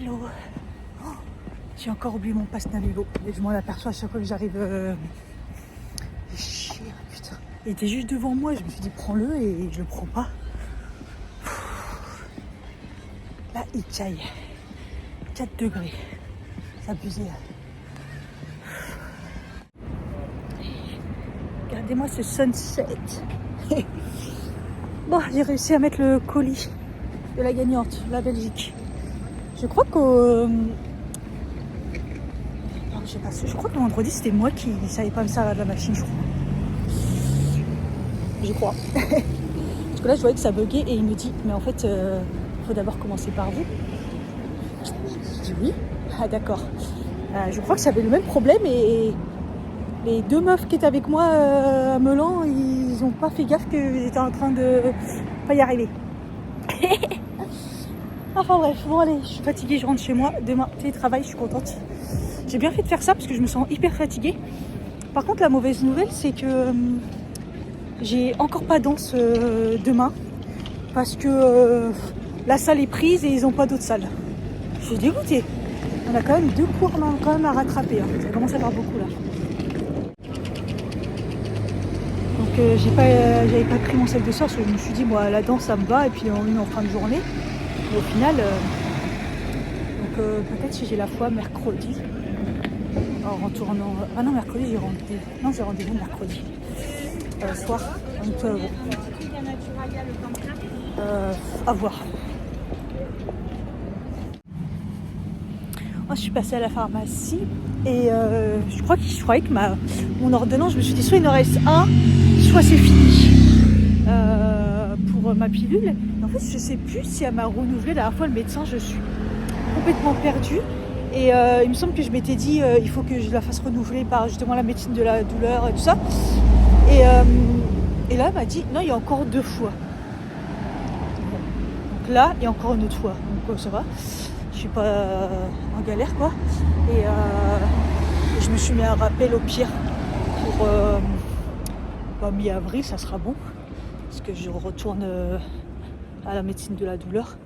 Hello. Oh, j'ai encore oublié mon passe Navigo. Et je m'en aperçois à chaque fois que j'arrive. Chier, putain. Il était juste devant moi. Je me suis dit prends-le et je le prends pas. Là, il caille. 4 degrés. C'est abusé. Regardez-moi ce sunset. Bon, j'ai réussi à mettre le colis de la gagnante, la Belgique. Je crois qu'au... Non, je sais pas, je crois que le vendredi, c'était moi qui ne savais pas me servir de la machine, je crois. Je crois. Parce que là, je voyais que ça buguait et il me dit, mais en fait, il faut d'abord commencer par vous. Je dis oui. Ah d'accord. Je crois que ça avait le même problème et les 2 meufs qui étaient avec moi à Melan, ils n'ont pas fait gaffe que j'étais en train de pas y arriver. Enfin bref, bon allez, je suis fatiguée, je rentre chez moi. Demain, télétravail, je suis contente. J'ai bien fait de faire ça parce que je me sens hyper fatiguée. Par contre, la mauvaise nouvelle, c'est que j'ai encore pas danse demain. Parce que la salle est prise et ils n'ont pas d'autres salles. Je suis dégoûtée. On a quand même 2 cours quand même à rattraper. Hein. Ça commence à faire beaucoup là. Donc j'avais pas pris mon sac de soir parce que je me suis dit, moi la danse ça me va et puis une en fin de journée. Et au final, peut-être si j'ai la foi mercredi, en retournant... Ah non, mercredi j'ai rendez-vous. Non, j'ai rendez-vous mercredi soir. Donc à voir. Moi, je suis passée à la pharmacie et je croyais que mon ordonnance, je me suis dit soit il en reste un, soit c'est fini pour ma pilule. En fait, je sais plus si elle m'a renouvelé la dernière fois le médecin, je suis complètement perdue. Et il me semble que je m'étais dit il faut que je la fasse renouveler par justement la médecine de la douleur et tout ça. Et là, elle m'a dit non, il y a encore 2 fois. Donc là, il y a encore une autre fois. Donc ça va. Je suis pas en galère quoi. Et je me suis mis un rappel au pire pour mi-avril, ça sera bon. Parce que je retourne à la médecine de la douleur.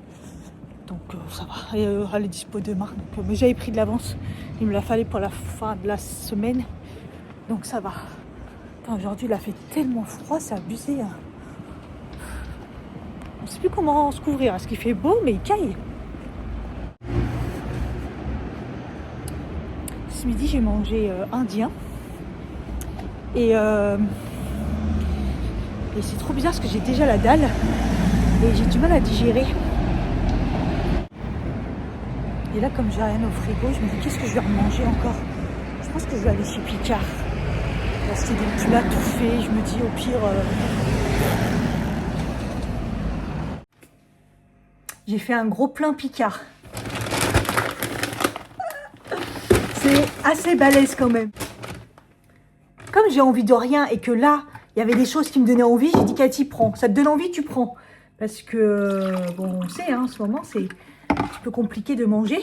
Donc ça va. Et elle est dispo demain. Donc, mais j'avais pris de l'avance. Il me l'a fallu pour la fin de la semaine. Donc ça va. Putain, aujourd'hui il a fait tellement froid, c'est abusé. Hein. On ne sait plus comment se couvrir. Parce qu'il fait beau, mais il caille. Ce midi j'ai mangé indien et c'est trop bizarre parce que j'ai déjà la dalle et j'ai du mal à digérer. Et là comme j'ai rien au frigo, je me dis qu'est-ce que je vais remanger encore. Je pense que je vais aller chez Picard. Là c'était des petits plats tout faits, je me dis au pire j'ai fait un gros plein Picard. C'est assez balèze quand même. Comme j'ai envie de rien et que là, il y avait des choses qui me donnaient envie, j'ai dit Cathy, prends. Ça te donne envie, tu prends. Parce que, bon, on sait, hein, en ce moment, c'est un petit peu compliqué de manger.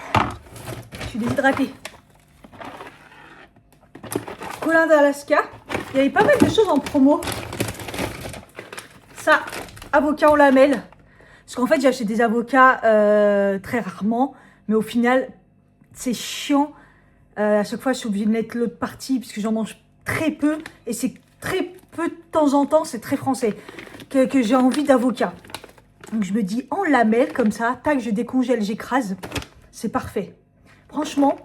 Je suis déshydratée. Colin d'Alaska. Il y avait pas mal de choses en promo. Ça, avocat en lamelles. Parce qu'en fait, j'ai acheté des avocats très rarement. Mais au final, c'est chiant. À chaque fois, je suis obligée de mettre l'autre partie. Puisque j'en mange très peu. Et c'est très peu de temps en temps. C'est très français. Que j'ai envie d'avocat. Donc, je me dis en lamelles, comme ça. Tac, je décongèle, j'écrase. C'est parfait. Franchement.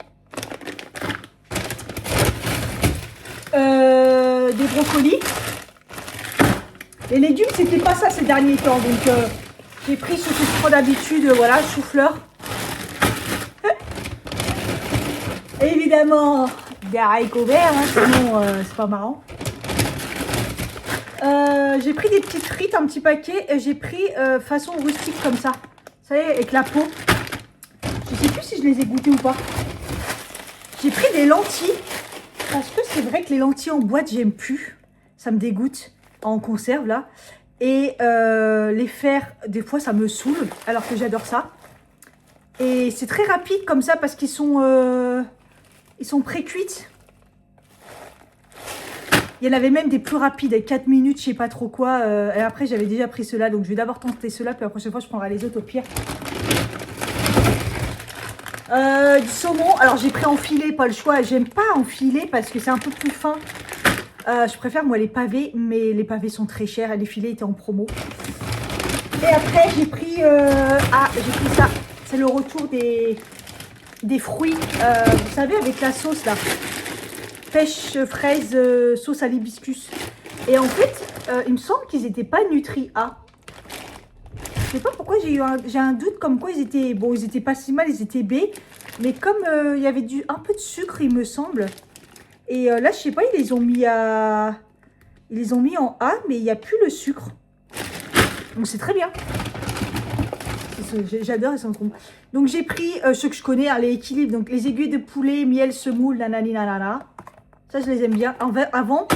Des brocolis. Les légumes, c'était pas ça ces derniers temps. Donc, j'ai pris ce que je prends d'habitude. Voilà, chou-fleur. Évidemment, des haricots verts. Hein, sinon, c'est pas marrant. J'ai pris des petites frites, un petit paquet. J'ai pris façon rustique comme ça. Vous savez, avec la peau. Je sais plus si je les ai goûtées ou pas. J'ai pris des lentilles. Parce que c'est vrai que les lentilles en boîte, j'aime plus. Ça me dégoûte. En conserve là. Et les faire, des fois, ça me saoule. Alors que j'adore ça. Et c'est très rapide comme ça parce qu'ils sont pré-cuites. Il y en avait même des plus rapides, avec 4 minutes, je sais pas trop quoi. Et après, j'avais déjà pris ceux-là. Donc, je vais d'abord tenter ceux-là. Puis la prochaine fois, je prendrai les autres au pire. Du saumon. Alors, j'ai pris en filet, pas le choix. J'aime pas en filet parce que c'est un peu plus fin. Je préfère, moi, les pavés. Mais les pavés sont très chers. Et les filets étaient en promo. Et après, j'ai pris... j'ai pris ça. C'est le retour des fruits. Vous savez, avec la sauce, là. Pêche, fraise, sauce à l'hibiscus. Et en fait, il me semble qu'ils n'étaient pas Nutri-A. Je sais pas pourquoi j'ai un doute comme quoi ils étaient... Bon, ils étaient pas si mal, ils étaient B. Mais comme il y avait un peu de sucre, il me semble. Et là, je sais pas, ils les ont mis à... Ils les ont mis en A, mais il n'y a plus le sucre. Donc c'est très bien. J'adore, ils sont trop bons. Donc j'ai pris ceux que je connais, hein, les équilibres. Donc les aiguilles de poulet, miel, semoule, nanani, nanana. Ça, je les aime bien. Avant,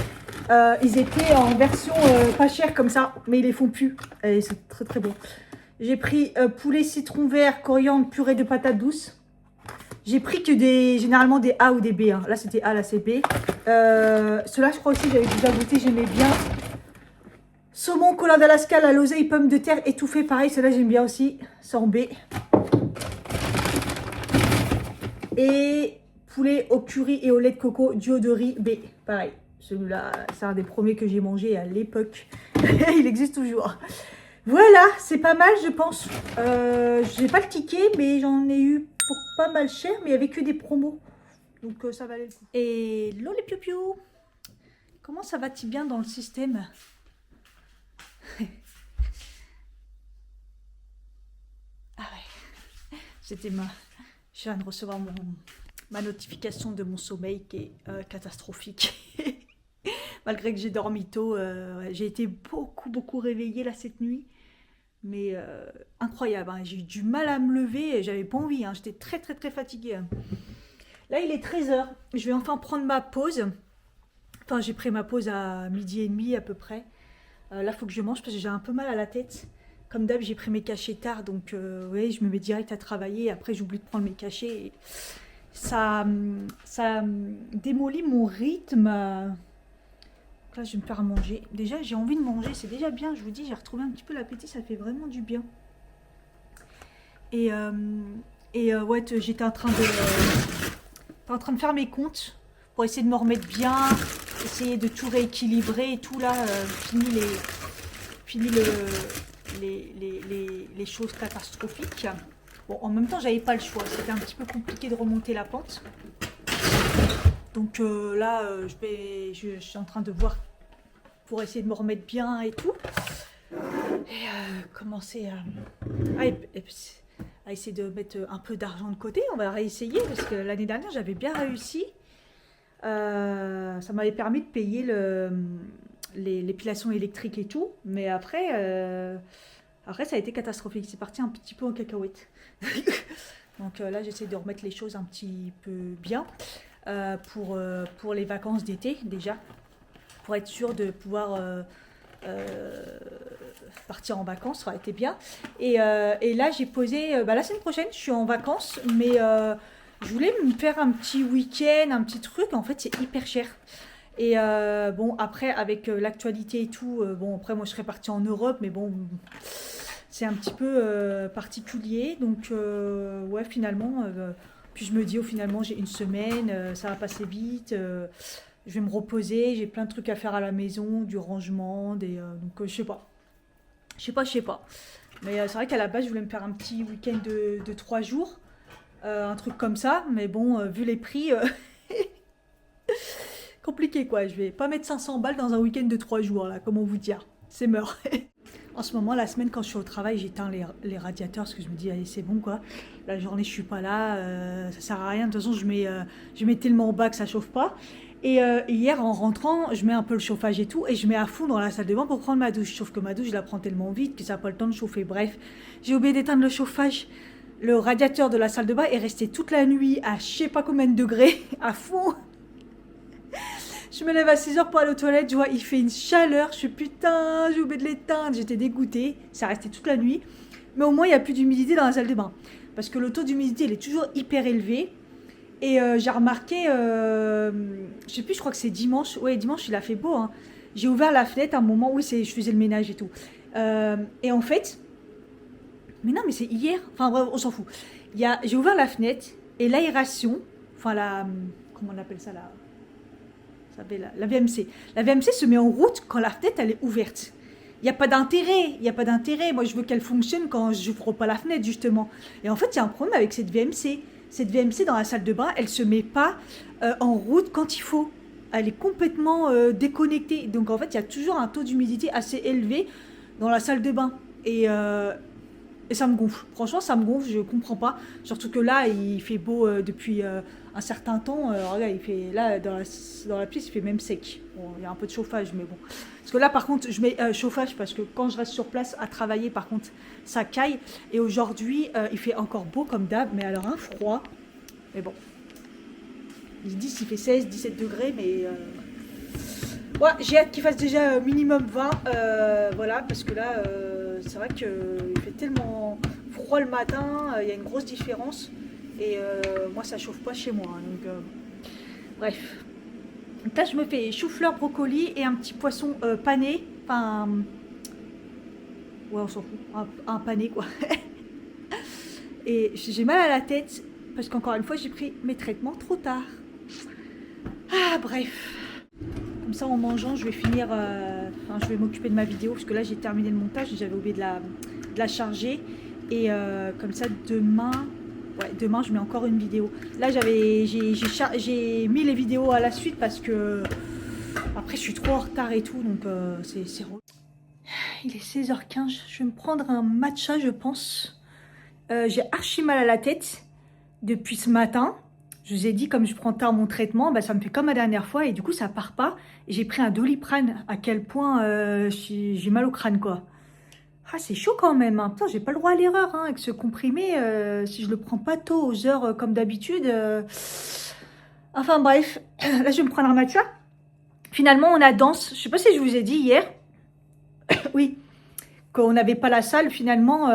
ils étaient en version pas chère comme ça, mais ils les font plus. Et c'est très très bon. J'ai pris poulet, citron vert, coriandre, purée de patates douces. J'ai pris que généralement des A ou des B. Hein. Là, c'était A, là, c'est B. Ceux-là, je crois aussi, j'avais déjà goûté, j'aimais bien. Saumon, colin d'Alaska, la l'oseille, pommes de terre étouffées. Pareil, ceux-là, j'aime bien aussi. C'est en B. Et poulet au curry et au lait de coco, duo de riz, B. Pareil. Celui-là, c'est un des premiers que j'ai mangé à l'époque. Il existe toujours. Voilà, c'est pas mal, je pense. Je n'ai pas le ticket, mais j'en ai eu pour pas mal cher. Mais il n'y avait que des promos. Donc, ça valait le coup. Et hello les piou-piou. Comment ça va-t-il bien dans le système? Ah ouais, je viens de recevoir ma notification de mon sommeil qui est catastrophique. Malgré que j'ai dormi tôt, j'ai été beaucoup réveillée là cette nuit. Mais incroyable, hein. J'ai eu du mal à me lever et j'avais pas envie, hein. J'étais très fatiguée. Hein. Là il est 13h, je vais enfin prendre ma pause. Enfin j'ai pris ma pause à 12h30 à peu près. Là il faut que je mange parce que j'ai un peu mal à la tête. Comme d'hab, j'ai pris mes cachets tard, donc ouais, je me mets direct à travailler. Après, j'oublie de prendre mes cachets. Et ça démolit mon rythme. Là, je vais me faire à manger. Déjà, j'ai envie de manger, c'est déjà bien. Je vous dis, j'ai retrouvé un petit peu l'appétit, ça fait vraiment du bien. Et ouais, j'étais en train de faire mes comptes pour essayer de me remettre bien, essayer de tout rééquilibrer et tout là. Fini les choses catastrophiques. Bon, en même temps, j'avais pas le choix. C'était un petit peu compliqué de remonter la pente. Donc là, je suis en train de voir pour essayer de me remettre bien et tout. Et commencer à essayer de mettre un peu d'argent de côté. On va réessayer parce que l'année dernière, j'avais bien réussi. Ça m'avait permis de payer l'épilation électrique et tout, mais après ça a été catastrophique, c'est parti un petit peu en cacahuète. Donc là j'essaie de remettre les choses un petit peu bien pour les vacances d'été déjà, pour être sûr de pouvoir partir en vacances, ça aurait été bien. Et là j'ai posé, la semaine prochaine je suis en vacances, mais je voulais me faire un petit week-end, un petit truc, en fait c'est hyper cher. Et bon, après, avec l'actualité et tout, bon, après, moi, je serais partie en Europe, mais bon, c'est un petit peu particulier. Donc, ouais, finalement, puis je me dis, finalement, j'ai une semaine, ça va passer vite, je vais me reposer, j'ai plein de trucs à faire à la maison, du rangement, donc, je sais pas. Mais c'est vrai qu'à la base, je voulais me faire un petit week-end de 3 jours, un truc comme ça, mais bon, vu les prix... compliqué quoi, je vais pas mettre 500 balles dans un week-end de 3 jours là, comment vous dire, c'est mort. En ce moment, la semaine quand je suis au travail, j'éteins les radiateurs parce que je me dis allez c'est bon quoi, la journée je suis pas là, ça sert à rien, de toute façon je mets tellement bas que ça chauffe pas. Et hier en rentrant, je mets un peu le chauffage et tout, et je mets à fond dans la salle de bain pour prendre ma douche, sauf que ma douche je la prends tellement vite que ça n'a pas le temps de chauffer, bref, j'ai oublié d'éteindre le chauffage. Le radiateur de la salle de bain est resté toute la nuit à je sais pas combien de degrés, à fond. Je me lève à 6h pour aller aux toilettes, je vois il fait une chaleur, je suis putain, j'ai oublié de l'éteindre, j'étais dégoûtée, ça restait toute la nuit. Mais au moins il n'y a plus d'humidité dans la salle de bain. Parce que le taux d'humidité il est toujours hyper élevé. Et j'ai remarqué, je je sais plus, je crois que c'est dimanche. Ouais, dimanche, il a fait beau. Hein. J'ai ouvert la fenêtre à un moment où je faisais le ménage et tout. Et en fait, mais non, mais c'est hier. Enfin bref, on s'en fout. J'ai ouvert la fenêtre et l'aération, enfin comment on appelle ça là, la VMC. La VMC se met en route quand la fenêtre elle est ouverte. Il n'y a pas d'intérêt, il n'y a pas d'intérêt. Moi, je veux qu'elle fonctionne quand je n'ouvre pas la fenêtre, justement. Et en fait, il y a un problème avec cette VMC. Cette VMC, dans la salle de bain, elle ne se met pas en route quand il faut. Elle est complètement déconnectée. Donc, en fait, il y a toujours un taux d'humidité assez élevé dans la salle de bain. Et ça me gonfle. Franchement, ça me gonfle, je ne comprends pas. Surtout que là, il fait beau depuis un certain temps. Regarde, il fait, là, dans la pièce, il fait même sec. Bon, il y a un peu de chauffage, mais bon. Parce que là, par contre, je mets chauffage parce que quand je reste sur place à travailler, par contre, ça caille. Et aujourd'hui, il fait encore beau comme d'hab, mais alors un froid. Mais bon. Ils disent qu'il fait 16, 17 degrés, mais... Ouais, j'ai hâte qu'il fasse déjà minimum 20. Voilà, parce que là, c'est vrai qu'il fait tellement froid le matin. Il y a une grosse différence. Et moi, ça chauffe pas chez moi. Hein, donc, bref. Donc là, je me fais chou-fleur, brocoli et un petit poisson pané. Enfin, ouais, on s'en fout. Un pané, quoi. Et j'ai mal à la tête parce qu'encore une fois, j'ai pris mes traitements trop tard. Ah, bref. Comme ça, en mangeant, je vais finir... je vais m'occuper de ma vidéo parce que là, j'ai terminé le montage et j'avais oublié de la charger. Et comme ça, demain... Ouais, demain, je mets encore une vidéo. Là, j'ai mis les vidéos à la suite parce que... Après, je suis trop en retard et tout, donc c'est... Il est 16h15. Je vais me prendre un matcha, je pense. J'ai archi mal à la tête depuis ce matin. Je vous ai dit, comme je prends tard mon traitement, bah, ça me fait comme la dernière fois et du coup, ça part pas. J'ai pris un Doliprane. À quel point j'ai mal au crâne, quoi. Ah, c'est chaud quand même. Hein. Putain, j'ai pas le droit à l'erreur hein, avec ce comprimé. Si je le prends pas tôt aux heures comme d'habitude. Enfin bref, là je vais me prendre un matcha. Finalement, on a danse. Je sais pas si je vous ai dit hier. Oui, qu'on n'avait pas la salle. Finalement,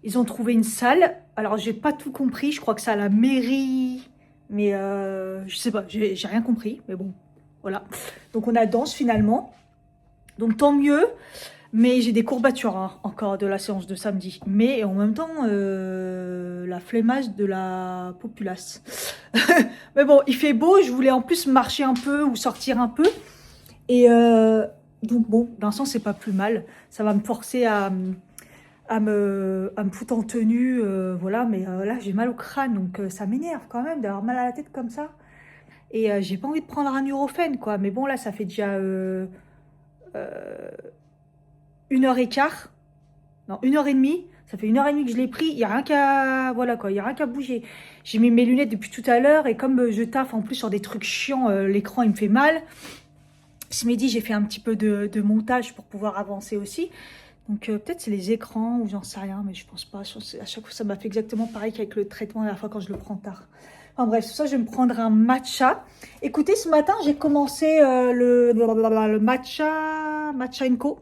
ils ont trouvé une salle. Alors, j'ai pas tout compris. Je crois que c'est à la mairie. Mais je sais pas, j'ai rien compris. Mais bon, voilà. Donc, on a danse finalement. Donc, tant mieux. Mais j'ai des courbatures hein, encore de la séance de samedi. Mais en même temps, la flemmasse de la populace. Mais bon, il fait beau. Je voulais en plus marcher un peu ou sortir un peu. Et donc bon, d'un sens, c'est pas plus mal. Ça va me forcer à me foutre en tenue. Voilà, mais là, j'ai mal au crâne. Donc ça m'énerve quand même d'avoir mal à la tête comme ça. Et j'ai pas envie de prendre un Nurofen, quoi. Mais bon, là, ça fait déjà... 1h15, non 1h30, ça fait 1h30 que je l'ai pris, il n'y a rien qu'à, voilà quoi, il y a rien qu'à bouger. J'ai mis mes lunettes depuis tout à l'heure et comme je taffe en plus sur des trucs chiants, l'écran il me fait mal. Ce midi j'ai fait un petit peu de montage pour pouvoir avancer aussi. Donc peut-être c'est les écrans ou j'en sais rien, mais je pense pas. À chaque fois ça m'a fait exactement pareil qu'avec le traitement la dernière fois quand je le prends tard. Enfin bref, ça je vais me prendre un matcha. Écoutez, ce matin j'ai commencé le matcha Co.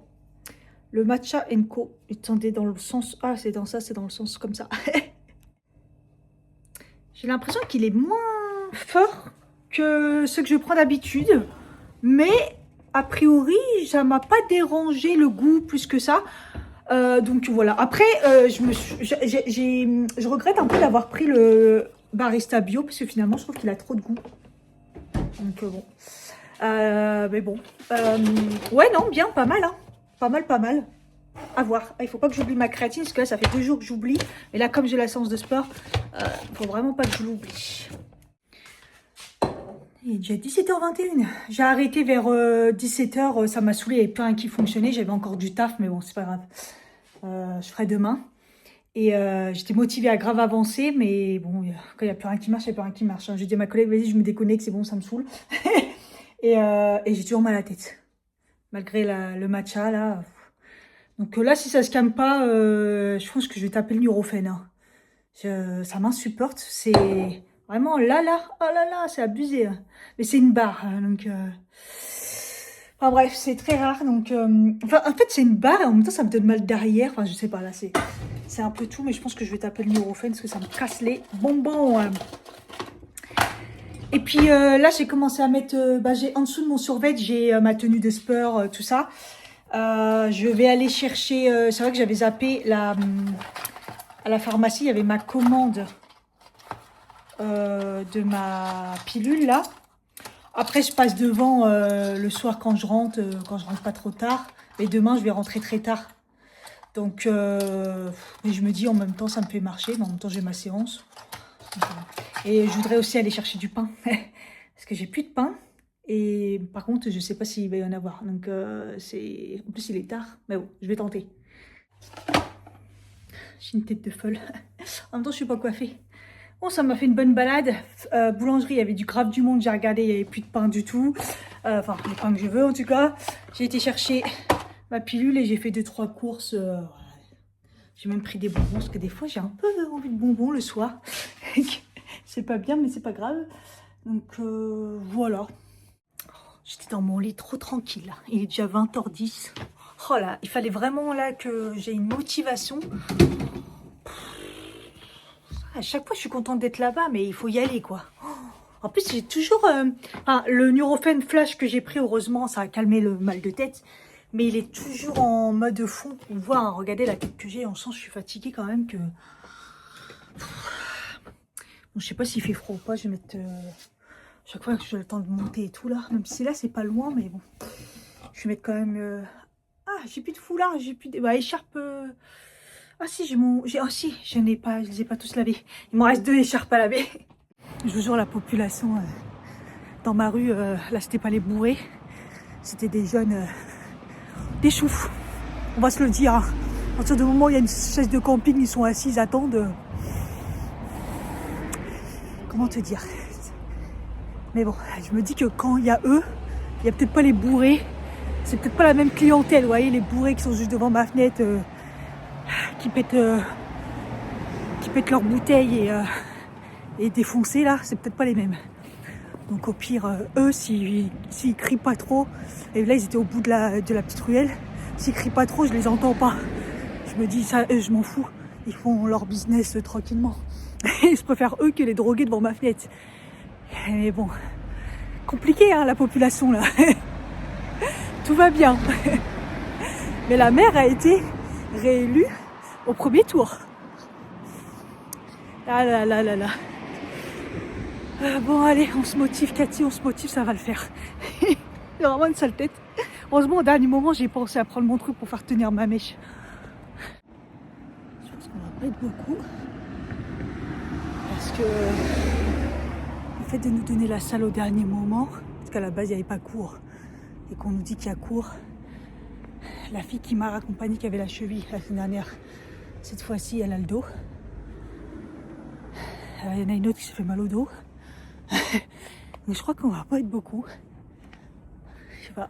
Le matcha Co. Attendez, dans le sens... Ah, c'est dans ça, c'est dans le sens comme ça. J'ai l'impression qu'il est moins fort que ce que je prends d'habitude. Mais, a priori, ça m'a pas dérangé le goût plus que ça. Donc voilà. Après, je regrette un peu d'avoir pris le Barista Bio. Parce que finalement, je trouve qu'il a trop de goût. Donc bon. Mais bon. Ouais, non, bien, pas mal, hein. Pas mal. À voir. Il faut pas que j'oublie ma créatine, parce que là, ça fait 2 jours que j'oublie. Et là, comme j'ai la séance de sport, il faut vraiment pas que je l'oublie. Il est déjà 17h21. J'ai arrêté vers 17h. Ça m'a saoulé. Il n'y avait plus rien qui fonctionnait. J'avais encore du taf, mais bon, c'est pas grave. Je ferai demain. Et j'étais motivée à grave avancer, mais bon, quand il n'y a plus rien qui marche, il n'y a plus rien qui marche. J'ai dit à ma collègue, vas-y, je me déconnecte, c'est bon, ça me saoule. et j'ai toujours mal à la tête. Malgré le matcha, là. Donc là, si ça se calme pas, je pense que je vais taper le Nurofen. Hein. Ça m'insupporte. C'est vraiment là. Oh là là, c'est abusé. Hein. Mais c'est une barre. Hein, donc, enfin bref, c'est très rare. Donc, enfin, en fait, c'est une barre et en même temps, ça me donne mal derrière. Enfin, je sais pas, là, c'est un peu tout. Mais je pense que je vais taper le Nurofen parce que ça me casse les bonbons. Et puis là, j'ai commencé à mettre, j'ai en dessous de mon survêt, j'ai ma tenue de sport, tout ça. Je vais aller chercher, c'est vrai que j'avais zappé à la pharmacie, il y avait ma commande de ma pilule là. Après, je passe devant le soir quand je rentre pas trop tard. Et demain, je vais rentrer très tard. Donc, mais je me dis en même temps, ça me fait marcher, mais en même temps, j'ai ma séance. Et je voudrais aussi aller chercher du pain. Parce que j'ai plus de pain. Et par contre, je sais pas s'il va y en avoir. Donc, en plus, il est tard. Mais bon, je vais tenter. J'ai une tête de folle. En même temps, je suis pas coiffée. Bon, ça m'a fait une bonne balade. Boulangerie, il y avait du grave du monde. J'ai regardé, il n'y avait plus de pain du tout. Enfin, le pain que je veux en tout cas. J'ai été chercher ma pilule et j'ai fait 2-3 courses. J'ai même pris des bonbons parce que des fois, j'ai un peu envie de bonbons le soir. C'est pas bien, mais c'est pas grave. Donc voilà. J'étais dans mon lit trop tranquille. Là. Il est déjà 20h10. Oh là, il fallait vraiment là que j'ai une motivation. À chaque fois, je suis contente d'être là-bas, mais il faut y aller, quoi. En plus, j'ai toujours... le Nurofen Flash que j'ai pris, heureusement, ça a calmé le mal de tête. Mais il est toujours en mode fond. On voit, hein, regardez la tête que j'ai. On sent que je suis fatiguée quand même. Que... Bon, je sais pas s'il fait froid ou pas. Je vais mettre... Chaque fois que j'ai le temps de monter et tout, là. Même si là, c'est pas loin, mais bon. Je vais mettre quand même... Ah, j'ai plus de foulard. J'ai plus de... écharpe... Ah si, ah si, je n'ai pas, je les ai pas tous lavés. Il m'en reste 2 écharpes à laver. Je vous jure, la population dans ma rue, là c'était pas les bourrés, c'était des jeunes, des choufs. On va se le dire. Hein. À partir du moment où il y a une chaise de camping, ils sont assis, ils attendent. Comment te dire? Mais bon, je me dis que quand il y a eux, il y a peut-être pas les bourrés. C'est peut-être pas la même clientèle, vous voyez, les bourrés qui sont juste devant ma fenêtre. Qui pètent leurs bouteilles et défoncées là, c'est peut-être pas les mêmes. Donc au pire, eux, s'ils crient pas trop, et là ils étaient au bout de la petite ruelle, s'ils crient pas trop, je les entends pas. Je me dis, ça, je m'en fous, ils font leur business tranquillement. Je préfère eux que les drogués devant ma fenêtre. Mais bon, compliqué hein, la population là. Tout va bien. Mais la maire a été réélue au premier tour. Ah là là là là. Bon allez, on se motive Cathy, on se motive, ça va le faire. C'est vraiment une sale tête. Heureusement au dernier moment j'ai pensé à prendre mon truc pour faire tenir ma mèche. Je pense qu'on va pas être beaucoup. Parce que le fait de nous donner la salle au dernier moment, parce qu'à la base il n'y avait pas cours, et qu'on nous dit qu'il y a cours, la fille qui m'a accompagnée qui avait la cheville la semaine dernière, cette fois-ci elle a le dos. Il y en a une autre qui s'est fait mal au dos. Mais je crois qu'on va pas être beaucoup. Je sais pas.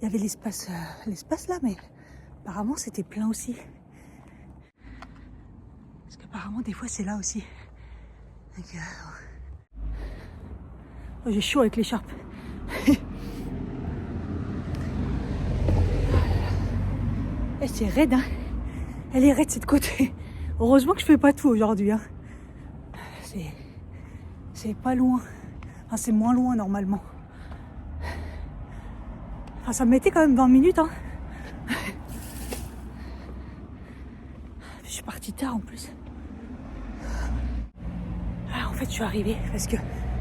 Il y avait l'espace là, mais apparemment c'était plein aussi. Parce qu'apparemment des fois c'est là aussi. Donc, oh, j'ai chaud avec l'écharpe. Et c'est raide, hein. Elle est raide cette côté. Heureusement que je fais pas tout aujourd'hui. Hein. C'est pas loin. Enfin, c'est moins loin normalement. Enfin, ça me mettait quand même 20 minutes. Hein. Je suis partie tard en plus. Ah, en fait, je suis arrivée parce que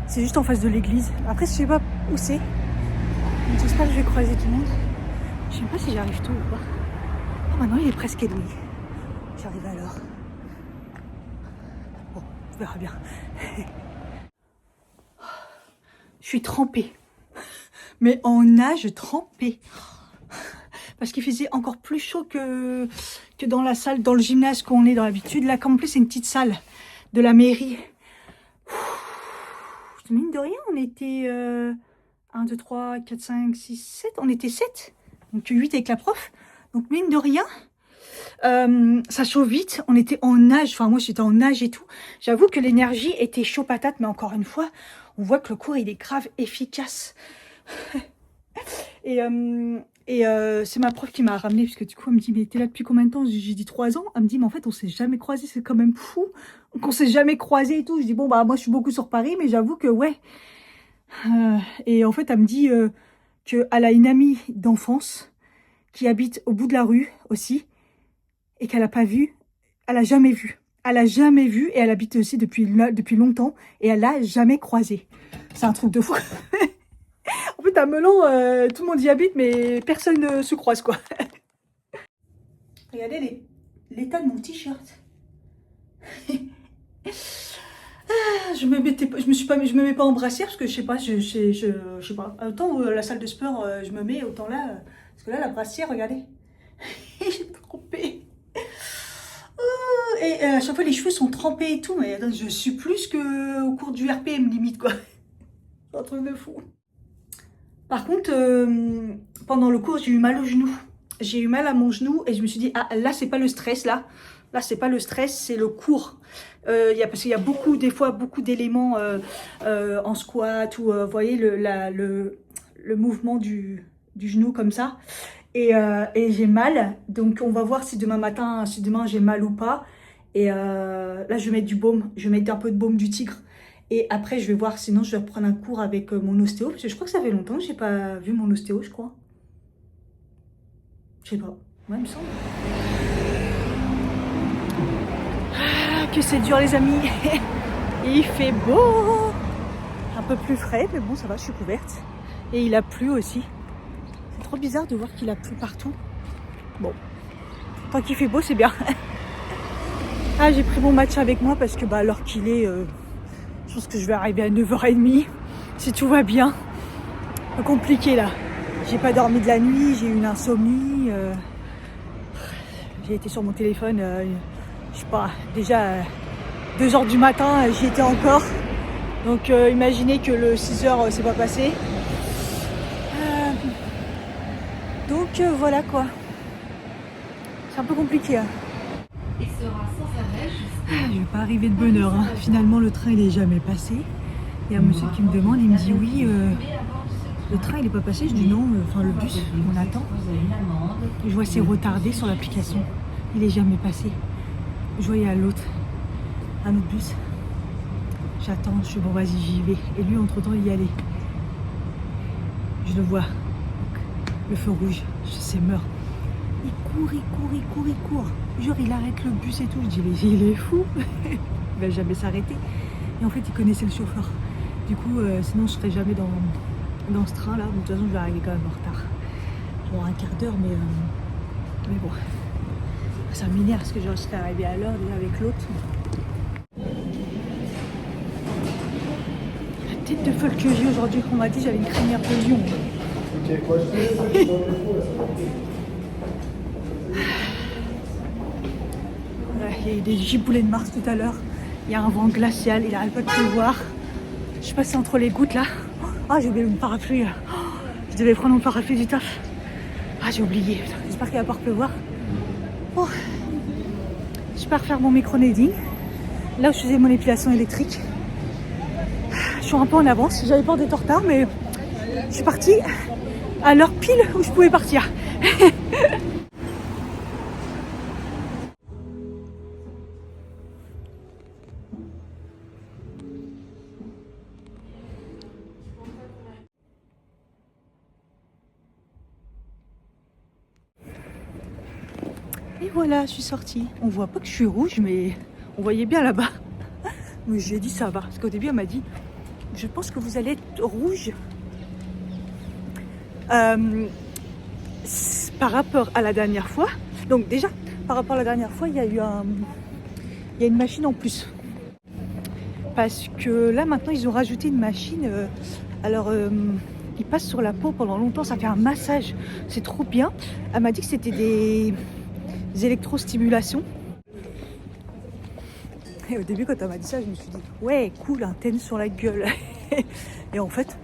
c'est juste en face de l'église. Après, je sais pas où c'est. J'espère que je vais croiser tout le monde. Je sais pas si j'arrive tôt ou pas. Oh, maintenant, il est presque nuit. J'arrive alors. Bon, on verra bien. Je suis trempée. Mais en nage trempée. Parce qu'il faisait encore plus chaud que dans la salle, dans le gymnase qu'on est dans l'habitude. Là, comme en plus, c'est une petite salle de la mairie. Mine de rien, on était 1, 2, 3, 4, 5, 6, 7. On était 7. Donc 8 avec la prof. Donc mine de rien, ça chauffe vite. On était en nage. Enfin, moi, j'étais en nage et tout. J'avoue que l'énergie était chaud patate. Mais encore une fois, on voit que le cours, il est grave efficace. Et Et c'est ma prof qui m'a ramenée, parce que du coup, elle me dit, mais t'es là depuis combien de temps? J'ai dit 3 ans. Elle me dit, mais en fait, on s'est jamais croisés, c'est quand même fou qu'on s'est jamais croisés et tout. Je dis, bon, bah, moi, je suis beaucoup sur Paris, mais j'avoue que, ouais. Et en fait, elle me dit qu'elle a une amie d'enfance qui habite au bout de la rue aussi, et qu'elle n'a pas vu, elle a jamais vu. Elle a jamais vu, et elle habite aussi depuis longtemps, et elle l'a jamais croisé. C'est un truc de fou. En fait, à Melun, tout le monde y habite, mais personne ne se croise, quoi. Regardez l'état de mon t-shirt. Je me mets pas en brassière parce que je sais pas, je sais pas. Autant la salle de sport, je me mets, autant là, parce que là, la brassière, regardez. J'ai trompé. Et à chaque fois, les cheveux sont trempés et tout, mais je suis plus qu'au cours du RPM, limite, quoi. C'est un truc de fou. Par contre, pendant le cours, j'ai eu mal au genou. J'ai eu mal à mon genou et je me suis dit, ah là, c'est pas le stress, là. Là, c'est pas le stress, c'est le cours. Parce qu'il y a des fois, beaucoup d'éléments en squat ou, vous voyez, le mouvement du genou comme ça. Et j'ai mal. Donc, on va voir si demain j'ai mal ou pas. Et là, je vais mettre du baume. Je vais mettre un peu de baume du tigre. Et après, je vais voir, sinon je vais reprendre un cours avec mon ostéo. Parce que je crois que ça fait longtemps que j'ai pas vu mon ostéo, je crois. Je sais pas. Ouais, il me semble. Ah, que c'est dur, les amis. Il fait beau. Un peu plus frais, mais bon, ça va, je suis couverte. Et il a plu aussi. C'est trop bizarre de voir qu'il a plu partout. Bon, tant qu'il fait beau, c'est bien. Ah, j'ai pris mon match avec moi parce que, bah, alors qu'il est... je pense que je vais arriver à 9h30, si tout va bien. Un peu compliqué là. J'ai pas dormi de la nuit, j'ai eu une insomnie. J'ai été sur mon téléphone, je sais pas, déjà 2h du matin, j'y étais encore. Donc imaginez que le 6h c'est pas passé. Donc voilà quoi. C'est un peu compliqué. Hein. Je vais pas arriver de bonne heure. Hein. Finalement, le train il est jamais passé. Il y a un monsieur qui me demande, il me dit oui, le train il est pas passé. Je dis non, enfin le bus, on attend. Je vois c'est retardé sur l'application. Il est jamais passé. Je vois il y a un autre bus. J'attends, je suis bon vas-y j'y vais. Et lui entre temps il y allait. Je le vois. Le feu rouge, je sais meurt. Il court. Genre il arrête le bus et tout. Je dis mais il est fou. Il va jamais s'arrêter. Et en fait il connaissait le chauffeur. Du coup sinon je serais jamais dans ce train là. De toute façon je vais arriver quand même en retard. Genre un quart d'heure mais bon. Ça m'énerve parce que je serais arrivée à l'heure déjà avec l'autre. La tête de folle que j'ai aujourd'hui qu'on m'a dit j'avais une crinière de lion. Ok, quoi je fais il y a eu des giboulées de Mars tout à l'heure. Il y a un vent glacial, il n'arrête pas de pleuvoir. Je suis passée entre les gouttes là. Ah, j'ai oublié mon parapluie. Je devais prendre mon parapluie du taf. Ah, j'ai oublié. J'espère qu'il va pas pleuvoir. Oh. Je pars faire mon micro-needling. Là où je faisais mon épilation électrique. Je suis un peu en avance. J'avais peur d'être en retard, mais je suis partie à l'heure pile où je pouvais partir. Et voilà, je suis sortie. On voit pas que je suis rouge, mais on voyait bien là-bas. Mais j'ai dit ça va. Parce qu'au début, elle m'a dit, je pense que vous allez être rouge. Par rapport à la dernière fois. Donc déjà, par rapport à la dernière fois, il y a une machine en plus. Parce que là, maintenant, ils ont rajouté une machine. Ils passent sur la peau pendant longtemps. Ça fait un massage. C'est trop bien. Elle m'a dit que c'était des électrostimulations. Et au début, quand elle m'a dit ça, je me suis dit, ouais, cool, un ten sur la gueule. Et en fait,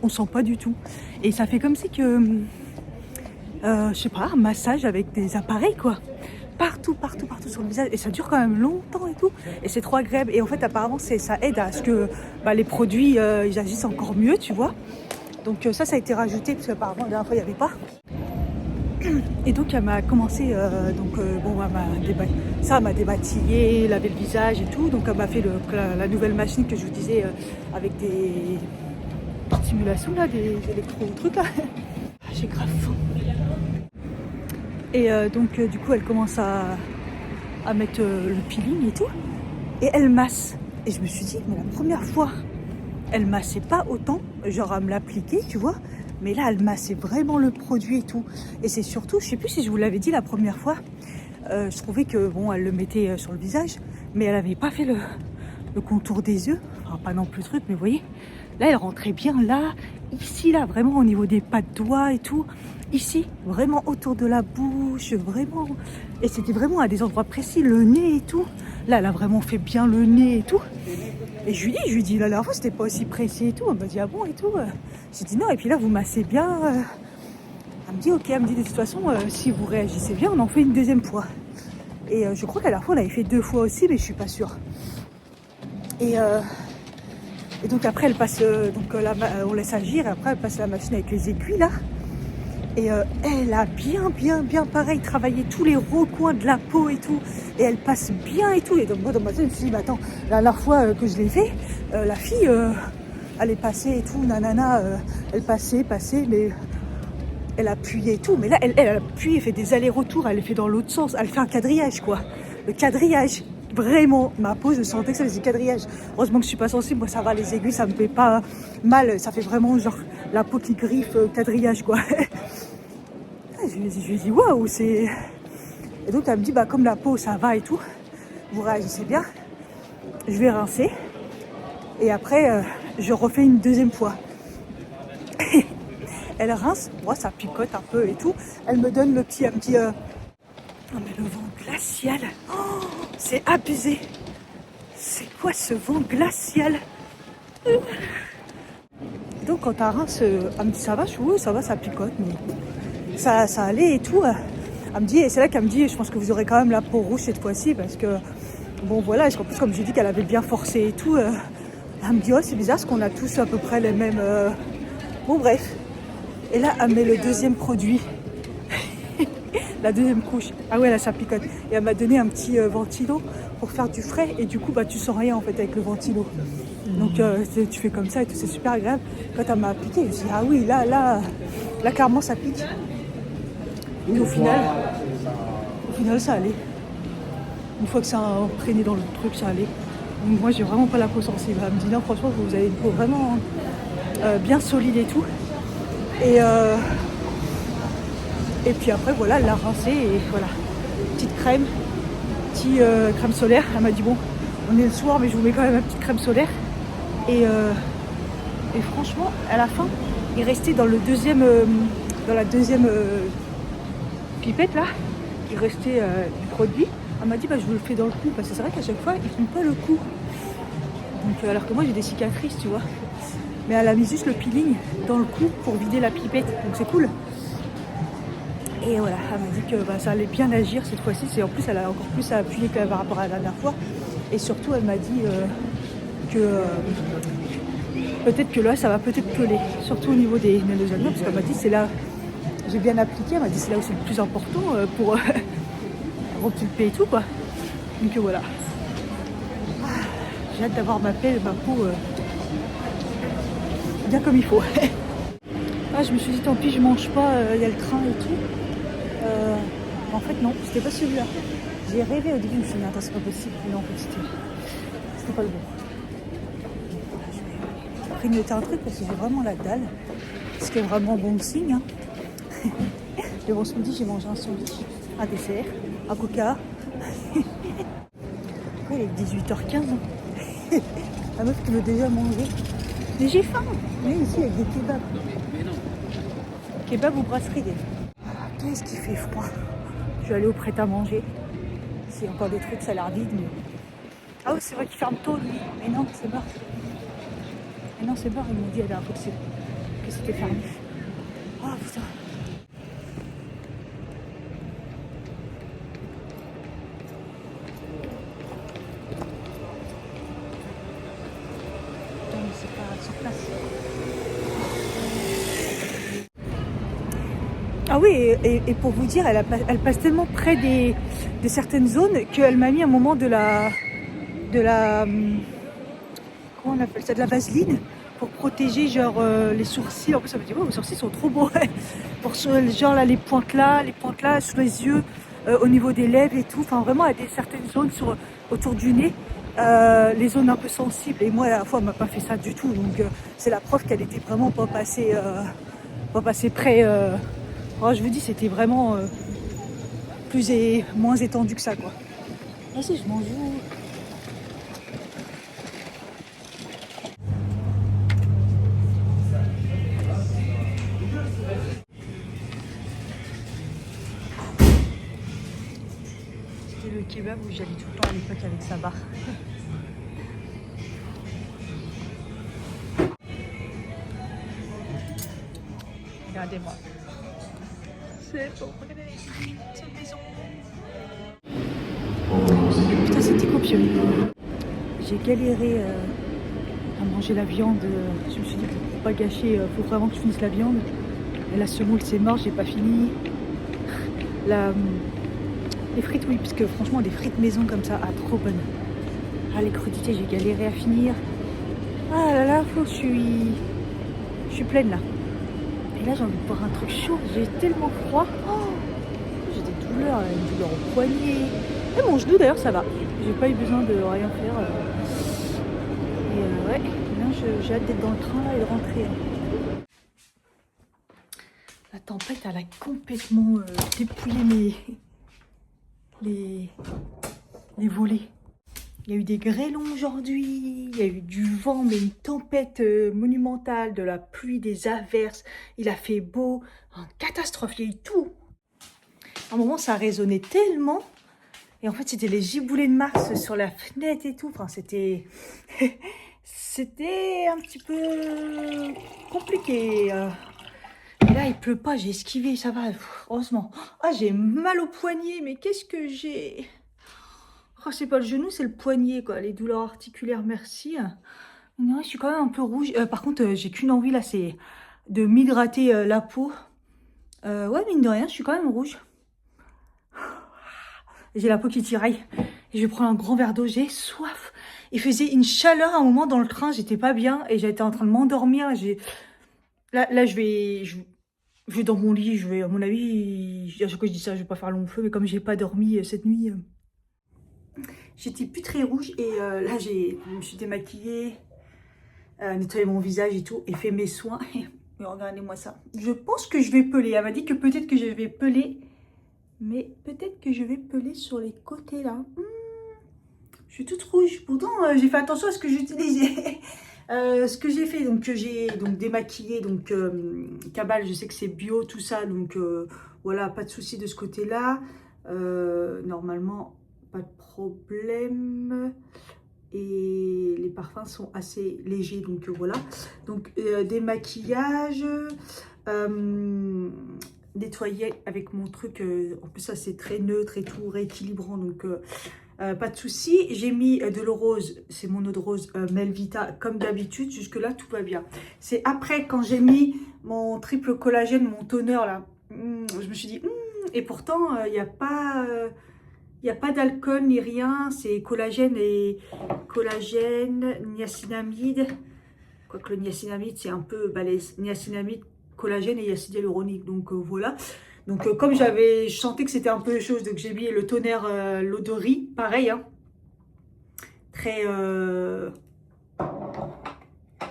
on sent pas du tout. Et ça fait comme si que, je sais pas, un massage avec des appareils, quoi. Partout sur le visage. Et ça dure quand même longtemps et tout. Et c'est trop agréable. Et en fait, apparemment, ça aide à ce que les produits, ils agissent encore mieux, tu vois. Donc ça a été rajouté, parce qu'apparemment, la dernière fois, il n'y avait pas. Et donc elle m'a commencé, elle m'a démaquillé, lavé le visage et tout. Donc elle m'a fait la nouvelle machine que je vous disais avec des stimulations là, des électro-trucs là. J'ai grave faim. Et du coup elle commence à mettre le peeling et tout. Et elle masse. Et je me suis dit, mais la première fois, elle massait pas autant, genre à me l'appliquer, tu vois. Mais là, elle massait vraiment le produit et tout. Et c'est surtout, je sais plus si je vous l'avais dit la première fois, je trouvais que, bon, elle le mettait sur le visage, mais elle avait pas fait le contour des yeux. Enfin, pas non plus le truc, mais vous voyez, là, elle rentrait bien là, ici, là, vraiment au niveau des pas de doigts et tout. Ici, vraiment autour de la bouche, vraiment. Et c'était vraiment à des endroits précis, le nez et tout. Là, elle a vraiment fait bien le nez et tout. Et je lui dis, la dernière fois, c'était pas aussi précis et tout. Elle m'a dit, ah bon et tout. J'ai dit non, et puis là, vous massez bien. Elle me dit, ok, elle me dit, de toute façon, si vous réagissez bien, on en fait une deuxième fois. Et je crois qu'à la fois, on l'avait fait 2 fois aussi, mais je suis pas sûre. Et donc après, elle passe, on laisse agir, et après, elle passe la machine avec les aiguilles, là. Et elle a bien pareil travaillé tous les recoins de la peau et tout. Et elle passe bien et tout. Et donc moi dans ma tête je me suis dit, mais attends, la dernière fois que je l'ai fait, la fille, elle est passée et tout, nanana, elle passait, mais elle appuyait et tout. Mais là, elle appuie, elle fait des allers-retours, elle les fait dans l'autre sens. Elle fait un quadrillage, quoi. Le quadrillage. Vraiment, ma peau, je sentais que ça faisait quadrillage. Heureusement que je suis pas sensible, moi ça va, les aiguilles, ça me fait pas mal. Ça fait vraiment genre la peau qui griffe, quadrillage, quoi. Je lui ai dit waouh, c'est. Et donc elle me dit, bah comme la peau ça va et tout, vous réagissez bien, je vais rincer. Et après, je refais une deuxième fois. Elle rince, moi ça picote un peu et tout. Elle me donne le petit, non mais le vent glacial, oh, c'est abusé. C'est quoi ce vent glacial? Et donc quand elle rince, elle me dit ça va, je suis oui, ça va, ça picote, mais ça allait et tout. Elle me dit, et c'est là qu'elle me dit, je pense que vous aurez quand même la peau rouge cette fois-ci, parce que, bon voilà, parce qu'en plus comme j'ai dit qu'elle avait bien forcé et tout, elle me dit, oh c'est bizarre, parce qu'on a tous à peu près les mêmes... Bon bref. Et là, elle met le deuxième produit. La deuxième couche. Ah ouais, là ça picote. Et elle m'a donné un petit ventilo pour faire du frais, et du coup, bah tu sens rien en fait avec le ventilo. Donc tu fais comme ça et tout, c'est super agréable. Quand elle m'a appliqué, je me suis dit, ah oui, là clairement ça pique. Et au final, ça allait. Une fois que ça a imprégné dans le truc, ça allait. Donc moi, j'ai vraiment pas la peau sensible. Elle me dit non, franchement, vous avez une peau vraiment bien solide et tout. Et puis après, voilà, elle l'a rincée et voilà. Petite crème, crème solaire. Elle m'a dit bon, on est le soir, mais je vous mets quand même une petite crème solaire. Et franchement, à la fin, il restait dans la deuxième pipette là, il restait du produit. Elle m'a dit bah je vous le fais dans le cou, parce que c'est vrai qu'à chaque fois ils font pas le cou. Donc alors que moi j'ai des cicatrices, tu vois. Mais elle a mis juste le peeling dans le cou pour vider la pipette, donc c'est cool. Et voilà, elle m'a dit que ça allait bien agir cette fois-ci. En plus elle a encore plus appuyé que par rapport à la dernière fois. Et surtout elle m'a dit que peut-être que là ça va peut-être coller, surtout au niveau des nanozones, parce qu'elle m'a dit c'est là. J'ai bien appliqué, elle m'a dit c'est là où c'est le plus important pour repulper et tout quoi. Donc voilà. J'ai hâte d'avoir ma peau bien comme il faut. Je me suis dit tant pis je mange pas, il y a le train et tout. En fait non, c'était pas celui-là. J'ai rêvé au début, je me suis dit attends c'est pas possible, mais non en fait c'était pas le bon. Je vais grignoter un truc parce que j'ai vraiment la dalle. Ce qui est vraiment bon signe. Hein. Mais bon, ce midi, j'ai mangé un sandwich, un dessert, un coca. Il est 18h15. La meuf qui veut déjà manger. Mais j'ai faim. Mais ici, avec des kebabs. Kebab ou brasserie. Qu'est-ce qui fait froid? Je vais aller au prêt-à-manger. S'il y a encore des trucs, ça a l'air vide. Mais... ah oui, c'est vrai qu'il ferme tôt, lui. Mais non, c'est mort. Mais non, c'est mort. Ils m'ont dit la dernière fois que c'était fermé. Oh putain. Ah oui, et pour vous dire, elle passe tellement près de certaines zones qu'elle m'a mis un moment comment on appelle ça, de la vaseline pour protéger genre les sourcils. En plus, ça me dit, oh, vos sourcils sont trop beaux. Pour genre là, les pointes là, sous les yeux, au niveau des lèvres et tout. Enfin, vraiment, à certaines zones autour du nez, les zones un peu sensibles. Et moi, à la fois, elle m'a pas fait ça du tout. Donc, c'est la preuve qu'elle était vraiment pas passée près. Oh, je vous dis, c'était vraiment moins étendu que ça, quoi. Vas-y, je m'en joue. C'était le kebab où j'allais tout le temps à l'époque avec sa barre. Regardez-moi. C'est bon, regardez, cette maison. Putain, c'était copieux. J'ai galéré à manger la viande. Je me suis dit, pour pas gâcher, faut vraiment que je finisse la viande. Et la semoule, c'est mort, j'ai pas fini. Les frites, oui, parce que franchement, des frites maison comme ça, trop bonnes. Ah, les crudités, j'ai galéré à finir. Ah là là, je suis pleine là. Et là, j'ai envie de boire un truc chaud. J'ai tellement froid. Oh, j'ai des douleurs, une douleur au poignet. Et mon genou, d'ailleurs, ça va. J'ai pas eu besoin de rien faire. Et ouais, j'ai hâte d'être dans le train là, et de rentrer. La tempête, elle a complètement dépouillé les volets. Il y a eu des grêlons aujourd'hui, il y a eu du vent, mais une tempête monumentale, de la pluie, des averses. Il a fait beau, une catastrophe, il y a eu tout. À un moment, ça résonnait tellement. Et en fait, c'était les giboulées de Mars sur la fenêtre et tout. Enfin, c'était c'était un petit peu compliqué. Et là, il pleut pas, j'ai esquivé, ça va, heureusement. Ah, j'ai mal au poignet, mais qu'est-ce que j'ai... Oh, c'est pas le genou, c'est le poignet, quoi. Les douleurs articulaires, merci. Non, je suis quand même un peu rouge. Par contre, j'ai qu'une envie, là, c'est de m'hydrater la peau. Ouais, mine de rien, je suis quand même rouge. J'ai la peau qui tiraille. Et je prends un grand verre d'eau, j'ai soif. Il faisait une chaleur à un moment dans le train, j'étais pas bien. Et j'étais en train de m'endormir. Là, je vais dans mon lit, à mon avis, à chaque fois que je dis ça, je vais pas faire long feu. Mais comme j'ai pas dormi cette nuit... J'étais plus très rouge et là je me suis démaquillée, nettoyé mon visage et tout et fait mes soins. Et regardez-moi ça. Je pense que je vais peler. Elle m'a dit que peut-être que je vais peler. Mais peut-être que je vais peler sur les côtés là. Je suis toute rouge. Pourtant j'ai fait attention à ce que j'utilisais. Ce que j'ai fait, donc j'ai démaquillé, donc Cabal, je sais que c'est bio tout ça, donc voilà, pas de souci de ce côté-là. Normalement, pas de problème. Et les parfums sont assez légers, donc voilà. Donc démaquillage, nettoyer avec mon truc. En plus, ça c'est très neutre et tout, rééquilibrant, donc pas de souci. J'ai mis de l'eau rose, c'est mon eau de rose Melvita, comme d'habitude. Jusque là, tout va bien. C'est après, quand j'ai mis mon triple collagène, mon toner là, je me suis dit, et pourtant, il n'y a pas... Il n'y a pas d'alcool ni rien, c'est collagène, niacinamide. Quoique le niacinamide, c'est un peu niacinamide, collagène et acide hyaluronique. Donc voilà. Donc comme je sentais que c'était un peu les choses, donc j'ai mis le toner, l'eau de riz, pareil. Hein, très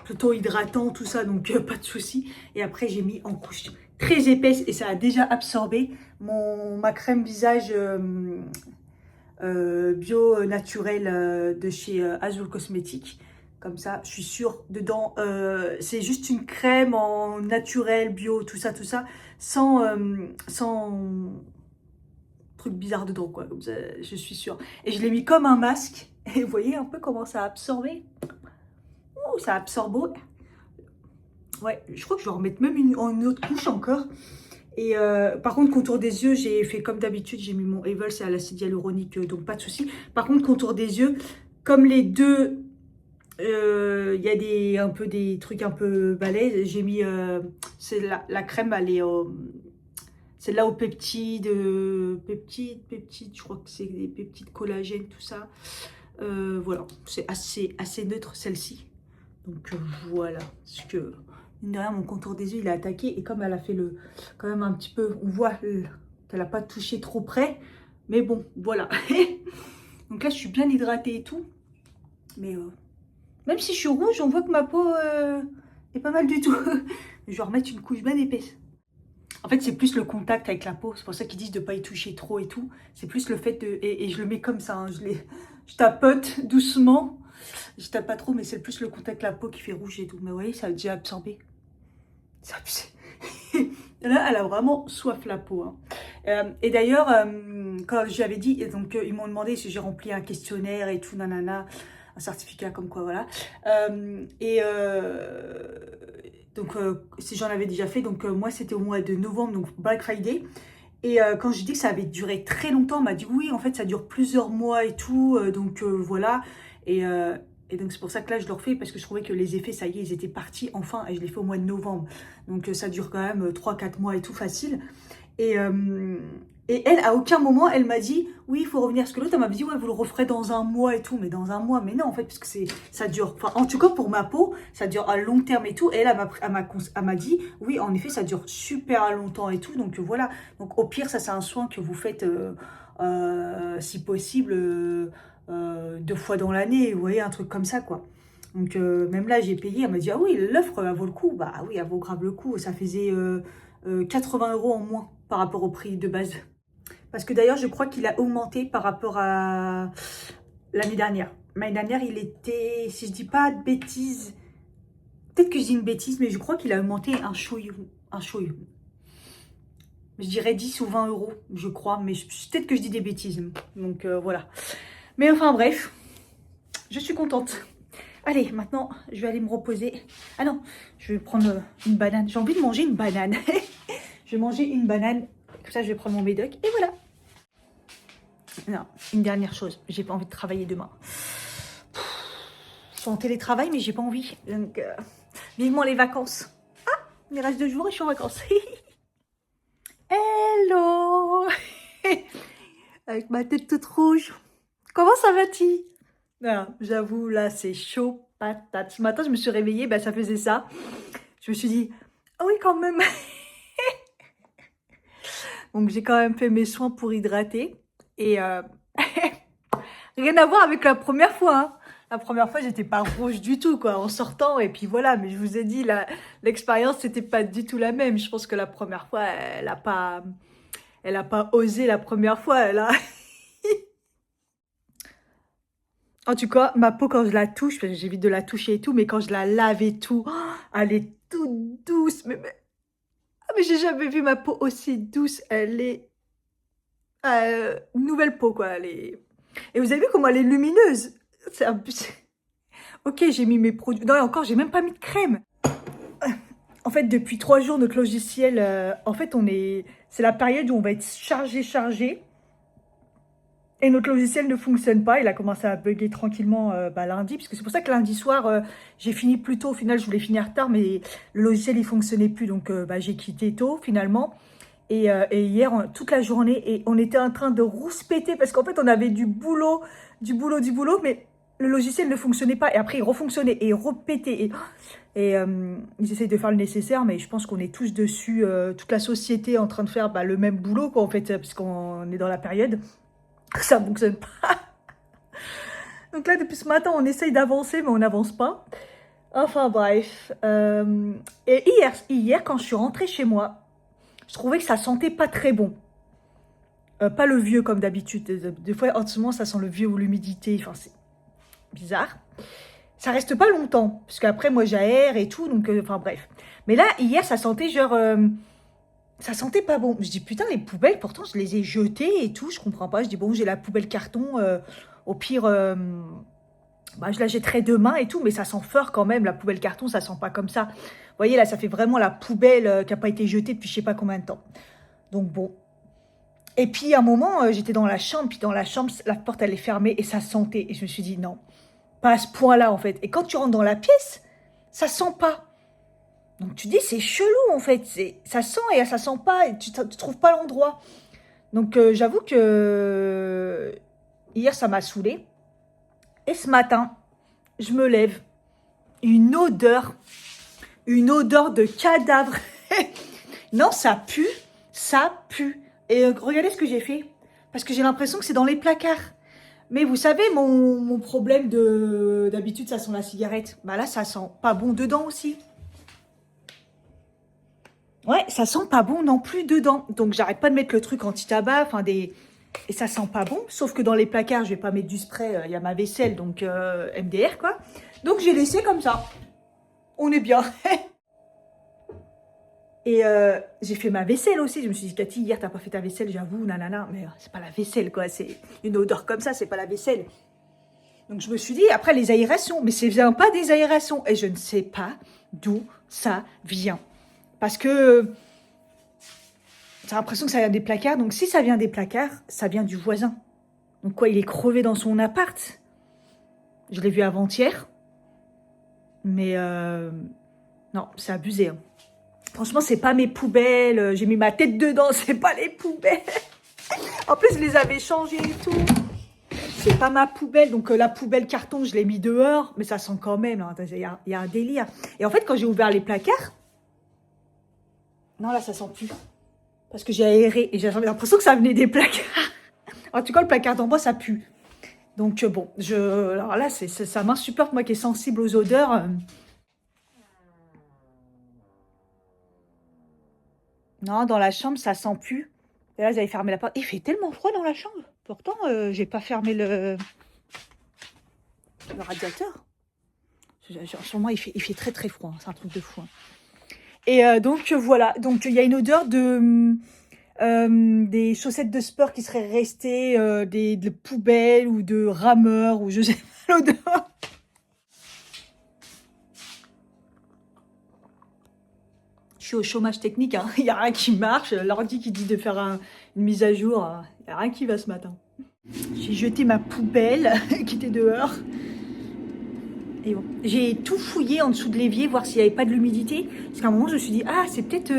plutôt hydratant, tout ça, donc pas de souci. Et après, j'ai mis en couche très épaisse et ça a déjà absorbé ma crème visage... bio naturel de chez Azul Cosmétiques. Comme ça, je suis sûre, dedans, c'est juste une crème en naturel, bio, tout ça, sans truc bizarre dedans, quoi. Comme ça, je suis sûre. Et je l'ai mis comme un masque. Et vous voyez un peu comment ça a absorbé. Ouh, ça absorbe. Ouais, je crois que je vais en remettre même une autre couche encore. Et par contre, contour des yeux, j'ai fait comme d'habitude, j'ai mis mon Evel, c'est à l'acide hyaluronique, donc pas de souci. Par contre, contour des yeux, comme les deux, il y a un peu des trucs un peu balèzes, j'ai mis, c'est la crème, elle est, Celle-là aux peptides, peptides, je crois que c'est des peptides collagène, tout ça. Voilà, c'est assez neutre celle-ci. Donc voilà, parce que mine de rien, mon contour des yeux il est attaqué et comme elle a fait quand même un petit peu, on voit qu'elle n'a pas touché trop près, mais bon, voilà. Donc là, je suis bien hydratée et tout, mais même si je suis rouge, on voit que ma peau est pas mal du tout. Je vais remettre une couche bien épaisse. En fait, c'est plus le contact avec la peau. C'est pour ça qu'ils disent de ne pas y toucher trop et tout. C'est plus le fait de... Et je le mets comme ça. Hein. Je tapote doucement. Je tape pas trop, mais c'est plus le contact avec la peau qui fait rouge et tout. Mais vous voyez, ça a déjà absorbé. Là, elle a vraiment soif la peau. Hein. Et d'ailleurs, quand j'avais dit... Donc, ils m'ont demandé si j'ai rempli un questionnaire et tout, nanana. Un certificat comme quoi, voilà. Donc, si j'en avais déjà fait, donc moi, c'était au mois de novembre, donc Black Friday. Et quand j'ai dit que ça avait duré très longtemps, on m'a dit oui, en fait, ça dure plusieurs mois et tout. Donc, voilà. Et donc, c'est pour ça que là, je le refais parce que je trouvais que les effets, ça y est, ils étaient partis enfin. Et je l'ai fait au mois de novembre. Donc, ça dure quand même 3-4 mois et tout, facile. Et elle, à aucun moment, elle m'a dit, oui, il faut revenir. Parce que l'autre, elle m'avait dit, ouais, vous le referez dans un mois et tout. Mais dans un mois, mais non, en fait, parce que ça dure, enfin, en tout cas, pour ma peau, ça dure à long terme et tout. Et elle m'a dit, oui, en effet, ça dure super longtemps et tout. Donc, voilà. Donc, au pire, ça, c'est un soin que vous faites, si possible, 2 fois dans l'année. Vous voyez, un truc comme ça, quoi. Donc, même là, j'ai payé. Elle m'a dit, ah oui, l'offre, elle vaut le coup. Bah oui, elle vaut grave le coup. Ça faisait 80 € en moins par rapport au prix de base. Parce que d'ailleurs, je crois qu'il a augmenté par rapport à l'année dernière. L'année dernière, il était, si je dis pas de bêtises, peut-être que je dis une bêtise, mais je crois qu'il a augmenté un chouille. Je dirais 10 ou 20 €, je crois, mais peut-être que je dis des bêtises. Donc voilà. Mais enfin bref, je suis contente. Allez, maintenant, je vais aller me reposer. Ah non, je vais prendre une banane. J'ai envie de manger une banane. Je vais manger une banane. Comme ça, je vais prendre mon médoc. Et voilà. Non, une dernière chose. J'ai pas envie de travailler demain. Je suis en télétravail, mais j'ai pas envie. Donc, vivement les vacances. Ah, il me reste 2 jours et je suis en vacances. Hello. Avec ma tête toute rouge. Comment ça va-t-il? J'avoue, là, c'est chaud patate. Ce matin, je me suis réveillée, bah, ça faisait ça. Je me suis dit, ah oui, quand même. Donc, j'ai quand même fait mes soins pour hydrater. Et rien à voir avec la première fois. Hein. La première fois, j'étais pas rouge du tout, quoi, en sortant. Et puis voilà, mais je vous ai dit, l'expérience, c'était pas du tout la même. Je pense que la première fois, elle a pas osé la première fois. Elle a... En tout cas, ma peau, quand je la touche, parce que j'évite de la toucher et tout, mais quand je la lave et tout, elle est toute douce. Mais j'ai jamais vu ma peau aussi douce. Elle est nouvelle peau, quoi. Et vous avez vu comment elle est lumineuse? C'est un peu... Ok, j'ai mis mes produits. Non, et encore, j'ai même pas mis de crème. En fait, depuis 3 jours, notre logiciel, en fait, c'est la période où on va être chargé. Et notre logiciel ne fonctionne pas. Il a commencé à bugger tranquillement lundi. Parce que c'est pour ça que lundi soir, j'ai fini plus tôt. Au final, je voulais finir tard, mais le logiciel, il fonctionnait plus. Donc, j'ai quitté tôt, finalement. Et hier, toute la journée, et on était en train de rouspéter. Parce qu'en fait, on avait du boulot. Mais le logiciel ne fonctionnait pas. Et après, il refonctionnait et repétait. Et ils essayent de faire le nécessaire. Mais je pense qu'on est tous dessus. Toute la société en train de faire le même boulot, quoi, en fait. Parce qu'on est dans la période. Ça ne fonctionne pas. Donc là, depuis ce matin, on essaye d'avancer, mais on n'avance pas. Enfin, bref. Et hier, quand je suis rentrée chez moi, je trouvais que ça sentait pas très bon. Pas le vieux, comme d'habitude. Des fois, en ce moment, ça sent le vieux ou l'humidité. Enfin, c'est bizarre. Ça reste pas longtemps. Parce qu'après, moi, j'aère et tout. Donc, enfin, bref. Mais là, hier, ça sentait genre... ça sentait pas bon. Je dis, putain, les poubelles, pourtant, je les ai jetées et tout. Je comprends pas. Je dis, bon, j'ai la poubelle carton. Au pire, je la jetterai demain et tout. Mais ça sent fort quand même. La poubelle carton, ça sent pas comme ça. Vous voyez, là, ça fait vraiment la poubelle qui n'a pas été jetée depuis je sais pas combien de temps. Donc, bon. Et puis, à un moment, j'étais dans la chambre. Puis, dans la chambre, la porte, elle est fermée et ça sentait. Et je me suis dit, non, pas à ce point-là, en fait. Et quand tu rentres dans la pièce, ça sent pas. Donc tu dis, c'est chelou en fait, ça sent et ça sent pas, et tu trouves pas l'endroit. Donc j'avoue que hier ça m'a saoulée. Et ce matin, je me lève, une odeur, de cadavre. Non, ça pue, ça pue. Et regardez ce que j'ai fait, parce que j'ai l'impression que c'est dans les placards. Mais vous savez, mon problème d'habitude, ça sent la cigarette. Bah là, ça sent pas bon dedans aussi. Ouais, ça sent pas bon non plus dedans. Donc, j'arrête pas de mettre le truc anti-tabac, enfin et ça sent pas bon. Sauf que dans les placards, je vais pas mettre du spray. Il y a ma vaisselle, donc MDR, quoi. Donc, j'ai laissé comme ça. On est bien. Et j'ai fait ma vaisselle aussi. Je me suis dit, Cathy, hier, t'as pas fait ta vaisselle, j'avoue, nanana. Mais c'est pas la vaisselle, quoi. C'est une odeur comme ça, c'est pas la vaisselle. Donc, je me suis dit, après, les aérations. Mais ça vient pas des aérations. Et je ne sais pas d'où ça vient. Parce que j'ai l'impression que ça vient des placards. Donc, si ça vient des placards, ça vient du voisin. Donc, quoi, il est crevé dans son appart. Je l'ai vu avant-hier. Mais non, c'est abusé. Hein. Franchement, c'est pas mes poubelles. J'ai mis ma tête dedans. C'est pas les poubelles. En plus, je les avais changées et tout. C'est pas ma poubelle. Donc, la poubelle carton, je l'ai mis dehors. Mais ça sent quand même. Il y a un délire. Et en fait, quand j'ai ouvert les placards... Non, là, ça sent plus. Parce que j'ai aéré. Et j'avais l'impression que ça venait des placards. En tout cas, le placard d'en bas, ça pue. Donc, bon. Alors là, ça m'insupporte, moi qui est sensible aux odeurs. Non, dans la chambre, ça sent plus. Et là, j'avais fermé la porte. Il fait tellement froid dans la chambre. Pourtant, j'ai pas fermé le radiateur. En ce moment, il fait très très froid. Hein. C'est un truc de fou. Hein. Et donc, voilà. Donc, il y a une odeur des chaussettes de sport qui seraient restées, de poubelles ou de rameurs, ou je sais pas l'odeur. Je suis au chômage technique, hein. Il n'y a rien qui marche. L'ordi qui dit de faire une mise à jour, il n'y a rien qui va ce matin. J'ai jeté ma poubelle qui était dehors. Et bon, j'ai tout fouillé en dessous de l'évier, voir s'il n'y avait pas de l'humidité. Parce qu'à un moment, je me suis dit, ah, c'est peut-être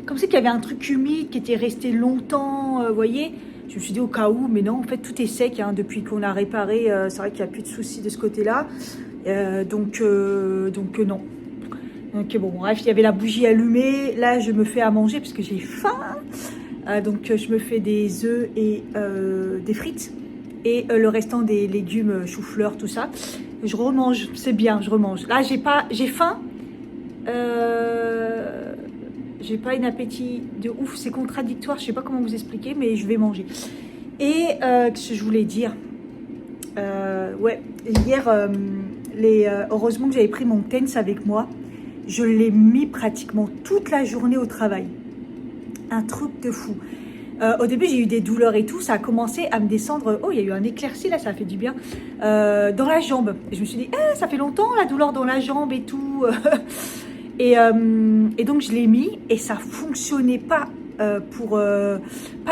comme c'est qu'il y avait un truc humide qui était resté longtemps, vous voyez. Je me suis dit au cas où, mais non, en fait, tout est sec. Hein, depuis qu'on a réparé, c'est vrai qu'il n'y a plus de soucis de ce côté-là. Donc non. Donc bon, bref, il y avait la bougie allumée. Là, je me fais à manger parce que j'ai faim. Donc je me fais des œufs et des frites. Et le restant des légumes, chou-fleur, tout ça. Je remange, c'est bien, je remange. Là, j'ai faim. J'ai pas un appétit de ouf, c'est contradictoire, je sais pas comment vous expliquer, mais je vais manger. Et qu'est-ce que je voulais dire ouais, hier, heureusement que j'avais pris mon TENS avec moi. Je l'ai mis pratiquement toute la journée au travail. Un truc de fou. Au début, j'ai eu des douleurs et tout. Ça a commencé à me descendre. Oh, il y a eu un éclairci, là, ça a fait du bien. Dans la jambe. Et je me suis dit, ça fait longtemps, la douleur dans la jambe et tout. et donc, je l'ai mis et ça fonctionnait pas pas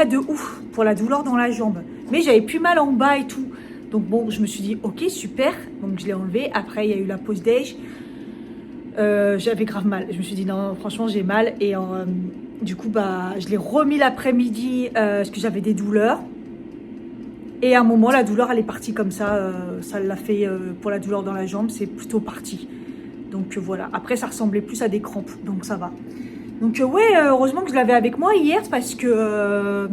de ouf pour la douleur dans la jambe. Mais j'avais plus mal en bas et tout. Donc, bon, je me suis dit, ok, super. Donc, je l'ai enlevé. Après, il y a eu la pause déj. J'avais grave mal. Je me suis dit, non, franchement, j'ai mal. Et du coup, je l'ai remis l'après-midi parce que j'avais des douleurs. Et à un moment, la douleur, elle est partie comme ça. Ça l'a fait pour la douleur dans la jambe. C'est plutôt parti. Donc voilà. Après, ça ressemblait plus à des crampes. Donc ça va. Donc ouais, heureusement que je l'avais avec moi hier parce que...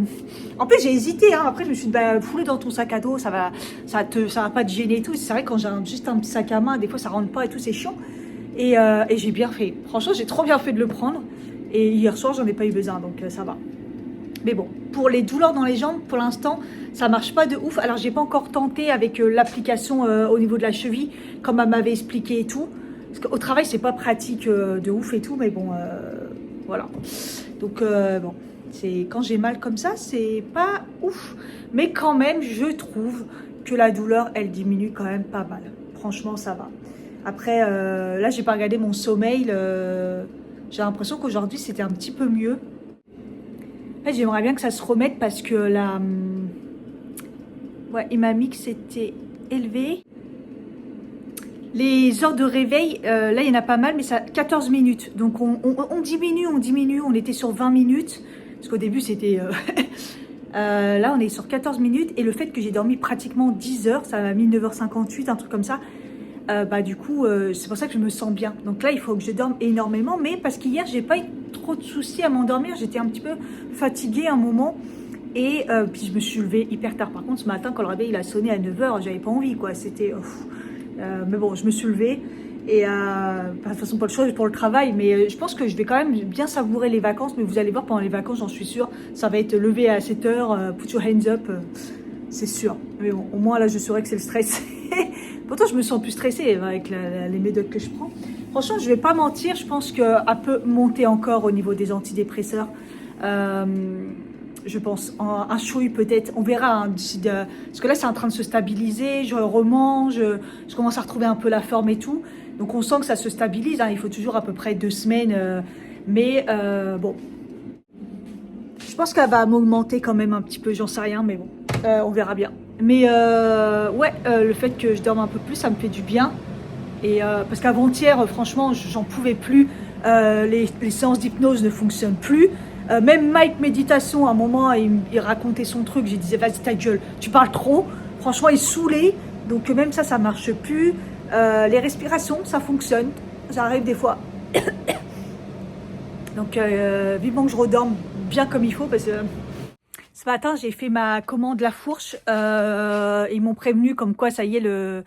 En plus, j'ai hésité. Hein. Après, je me suis dit, fous-le dans ton sac à dos. Ça va pas te gêner et tout. C'est vrai, quand j'ai juste un petit sac à main, des fois, ça rentre pas et tout. C'est chiant. Et j'ai bien fait. Franchement, j'ai trop bien fait de le prendre. Et hier soir, j'en ai pas eu besoin, donc ça va. Mais bon, pour les douleurs dans les jambes, pour l'instant, ça marche pas de ouf. Alors, j'ai pas encore tenté avec l'application au niveau de la cheville, comme elle m'avait expliqué et tout. Parce qu'au travail, c'est pas pratique de ouf et tout, mais bon, voilà. Donc, bon, quand j'ai mal comme ça, c'est pas ouf. Mais quand même, je trouve que la douleur, elle diminue quand même pas mal. Franchement, ça va. Après, là, j'ai pas regardé mon sommeil. J'ai l'impression qu'aujourd'hui, c'était un petit peu mieux. En fait, j'aimerais bien que ça se remette parce que là... Ouais, il m'a mis que c'était élevé. Les heures de réveil, là il y en a pas mal, mais ça 14 minutes. Donc on diminue, on était sur 20 minutes. Parce qu'au début c'était... là on est sur 14 minutes. Et le fait que j'ai dormi pratiquement 10 heures, ça m'a mis 9h58, un truc comme ça. Bah du coup, c'est pour ça que je me sens bien. Donc là il faut que je dorme énormément. Mais parce qu'hier j'ai pas eu trop de soucis à m'endormir. J'étais un petit peu fatiguée un moment. Et puis je me suis levée hyper tard. Par contre ce matin quand le réveil il a sonné à 9h, j'avais pas envie quoi. C'était... mais bon, je me suis levée et de toute façon pas le choix pour le travail, mais je pense que je vais quand même bien savourer les vacances. Mais vous allez voir pendant les vacances, j'en suis sûre, ça va être levé à 7h, put your hands up, c'est sûr. Mais bon, au moins là je saurais que c'est le stress. Pourtant je me sens plus stressée avec les médocs que je prends. Franchement je vais pas mentir, je pense qu'elle peut monter encore au niveau des antidépresseurs. Je pense, un chouille peut-être, on verra, hein, parce que là c'est en train de se stabiliser, je remange, je commence à retrouver un peu la forme et tout, donc on sent que ça se stabilise, hein, il faut toujours à peu près 2 semaines, mais bon, je pense qu'elle va m'augmenter quand même un petit peu, j'en sais rien, mais bon, on verra bien. Mais ouais, le fait que je dorme un peu plus, ça me fait du bien, et parce qu'avant-hier, franchement, j'en pouvais plus, les séances d'hypnose ne fonctionnent plus. Même Mike Méditation, à un moment, il racontait son truc. J'ai disais, vas-y ta gueule, tu parles trop. Franchement, il saoulait. Donc même ça marche plus. Les respirations, ça fonctionne. Ça arrive des fois. Donc vivement que je redorme bien comme il faut. Parce que ce matin, j'ai fait ma commande La Fourche. Ils m'ont prévenu comme quoi, ça y est,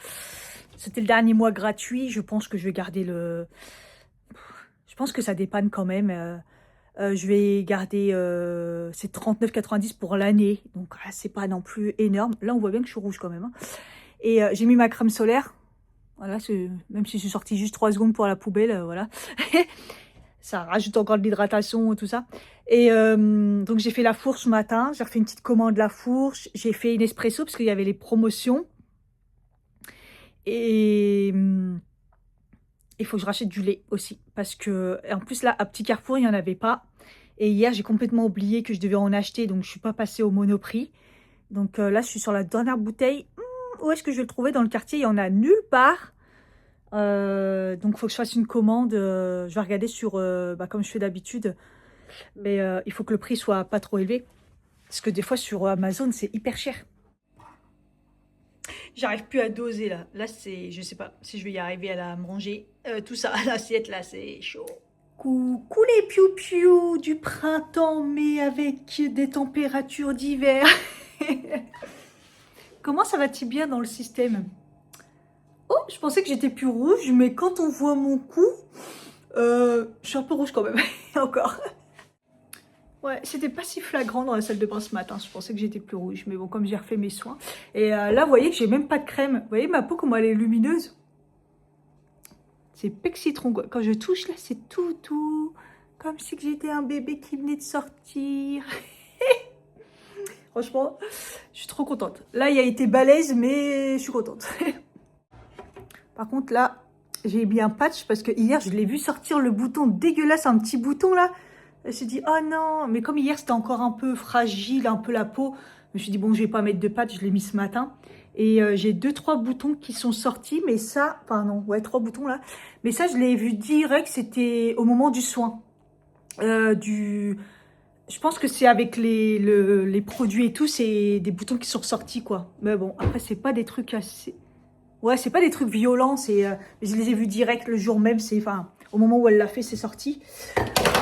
c'était le dernier mois gratuit. Je pense que je vais garder le... Je pense que ça dépanne quand même. Je vais garder, c'est 39,90 pour l'année, donc c'est pas non plus énorme. Là on voit bien que je suis rouge quand même, hein. Et j'ai mis ma crème solaire, voilà, même si je suis sortie juste 3 secondes pour la poubelle, voilà. Ça rajoute encore de l'hydratation et tout ça. Et donc j'ai fait La Fourche ce matin, j'ai refait une petite commande La Fourche, j'ai fait une espresso parce qu'il y avait les promotions. Et... il faut que je rachète du lait aussi. Parce que, en plus là, à Petit Carrefour, il n'y en avait pas. Et hier, j'ai complètement oublié que je devais en acheter. Donc, je ne suis pas passée au Monoprix. Donc là, je suis sur la dernière bouteille. Où est-ce que je vais le trouver dans le quartier? Il n'y en a nulle part. Donc, il faut que je fasse une commande. Je vais regarder sur, comme je fais d'habitude. Mais il faut que le prix soit pas trop élevé. Parce que des fois, sur Amazon, c'est hyper cher. J'arrive plus à doser là. Là, c'est, je sais pas si je vais y arriver à la manger. Tout ça à l'assiette là, c'est chaud. Coucou les piou-piou du printemps, mais avec des températures d'hiver. Comment ça va-t-il bien dans le système? Oh, je pensais que j'étais plus rouge, mais quand on voit mon cou, je suis un peu rouge quand même, encore. Ouais, c'était pas si flagrant dans la salle de bain ce matin. Je pensais que j'étais plus rouge. Mais bon, comme j'ai refait mes soins. Et là, vous voyez que j'ai même pas de crème. Vous voyez ma peau, comment elle est lumineuse? C'est pec citron, quoi. Quand je touche, là, c'est tout. Comme si j'étais un bébé qui venait de sortir. Franchement, je suis trop contente. Là, il a été balèze, mais je suis contente. Par contre, là, j'ai mis un patch parce que hier, je l'ai vu sortir le bouton dégueulasse, un petit bouton, là. Je me suis dit, oh non, mais comme hier, c'était encore un peu fragile, un peu la peau. Je me suis dit, bon, je vais pas mettre de patch, je l'ai mis ce matin. Et j'ai 2-3 boutons qui sont sortis, mais ça, enfin non, ouais, 3 boutons là. Mais ça, je l'ai vu direct, c'était au moment du soin. Je pense que c'est avec les produits et tout, c'est des boutons qui sont ressortis, quoi. Mais bon, après, c'est pas des trucs assez... Ouais, c'est pas des trucs violents, je les ai vus direct le jour même, enfin, au moment où elle l'a fait, c'est sorti.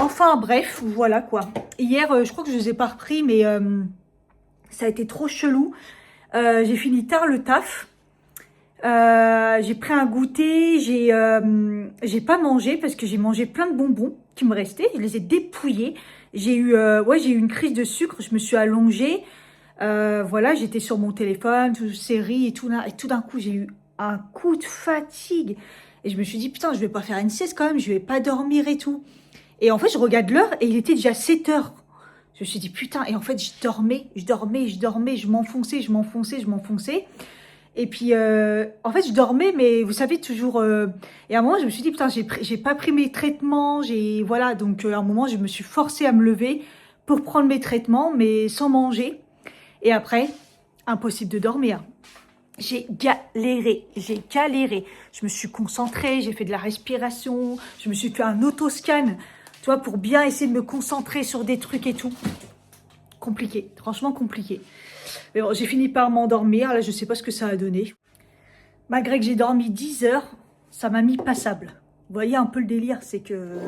Enfin, bref, voilà, quoi. Hier, je crois que je les ai pas repris, mais ça a été trop chelou. J'ai fini tard le taf. J'ai pris un goûter, j'ai pas mangé parce que j'ai mangé plein de bonbons qui me restaient. Je les ai dépouillés. J'ai eu une crise de sucre. Je me suis allongée. Voilà, j'étais sur mon téléphone, série et tout d'un coup, j'ai eu un coup de fatigue. Et je me suis dit, putain, je vais pas faire une sieste quand même. Je vais pas dormir et tout. Et en fait, je regarde l'heure et il était déjà 7 heures. Je me suis dit, putain, et en fait, je dormais, je m'enfonçais. Et puis, en fait, je dormais, mais vous savez, toujours... Et à un moment, je me suis dit, putain, j'ai pas pris mes traitements, voilà, donc à un moment, je me suis forcée à me lever pour prendre mes traitements, mais sans manger. Et après, impossible de dormir. J'ai galéré, j'ai galéré. Je me suis concentrée, j'ai fait de la respiration, je me suis fait un autoscan, tu vois, pour bien essayer de me concentrer sur des trucs et tout. Compliqué, franchement compliqué. Mais bon, j'ai fini par m'endormir, là je sais pas ce que ça a donné. Malgré que j'ai dormi 10 heures, ça m'a mis passable. Vous voyez un peu le délire, c'est que...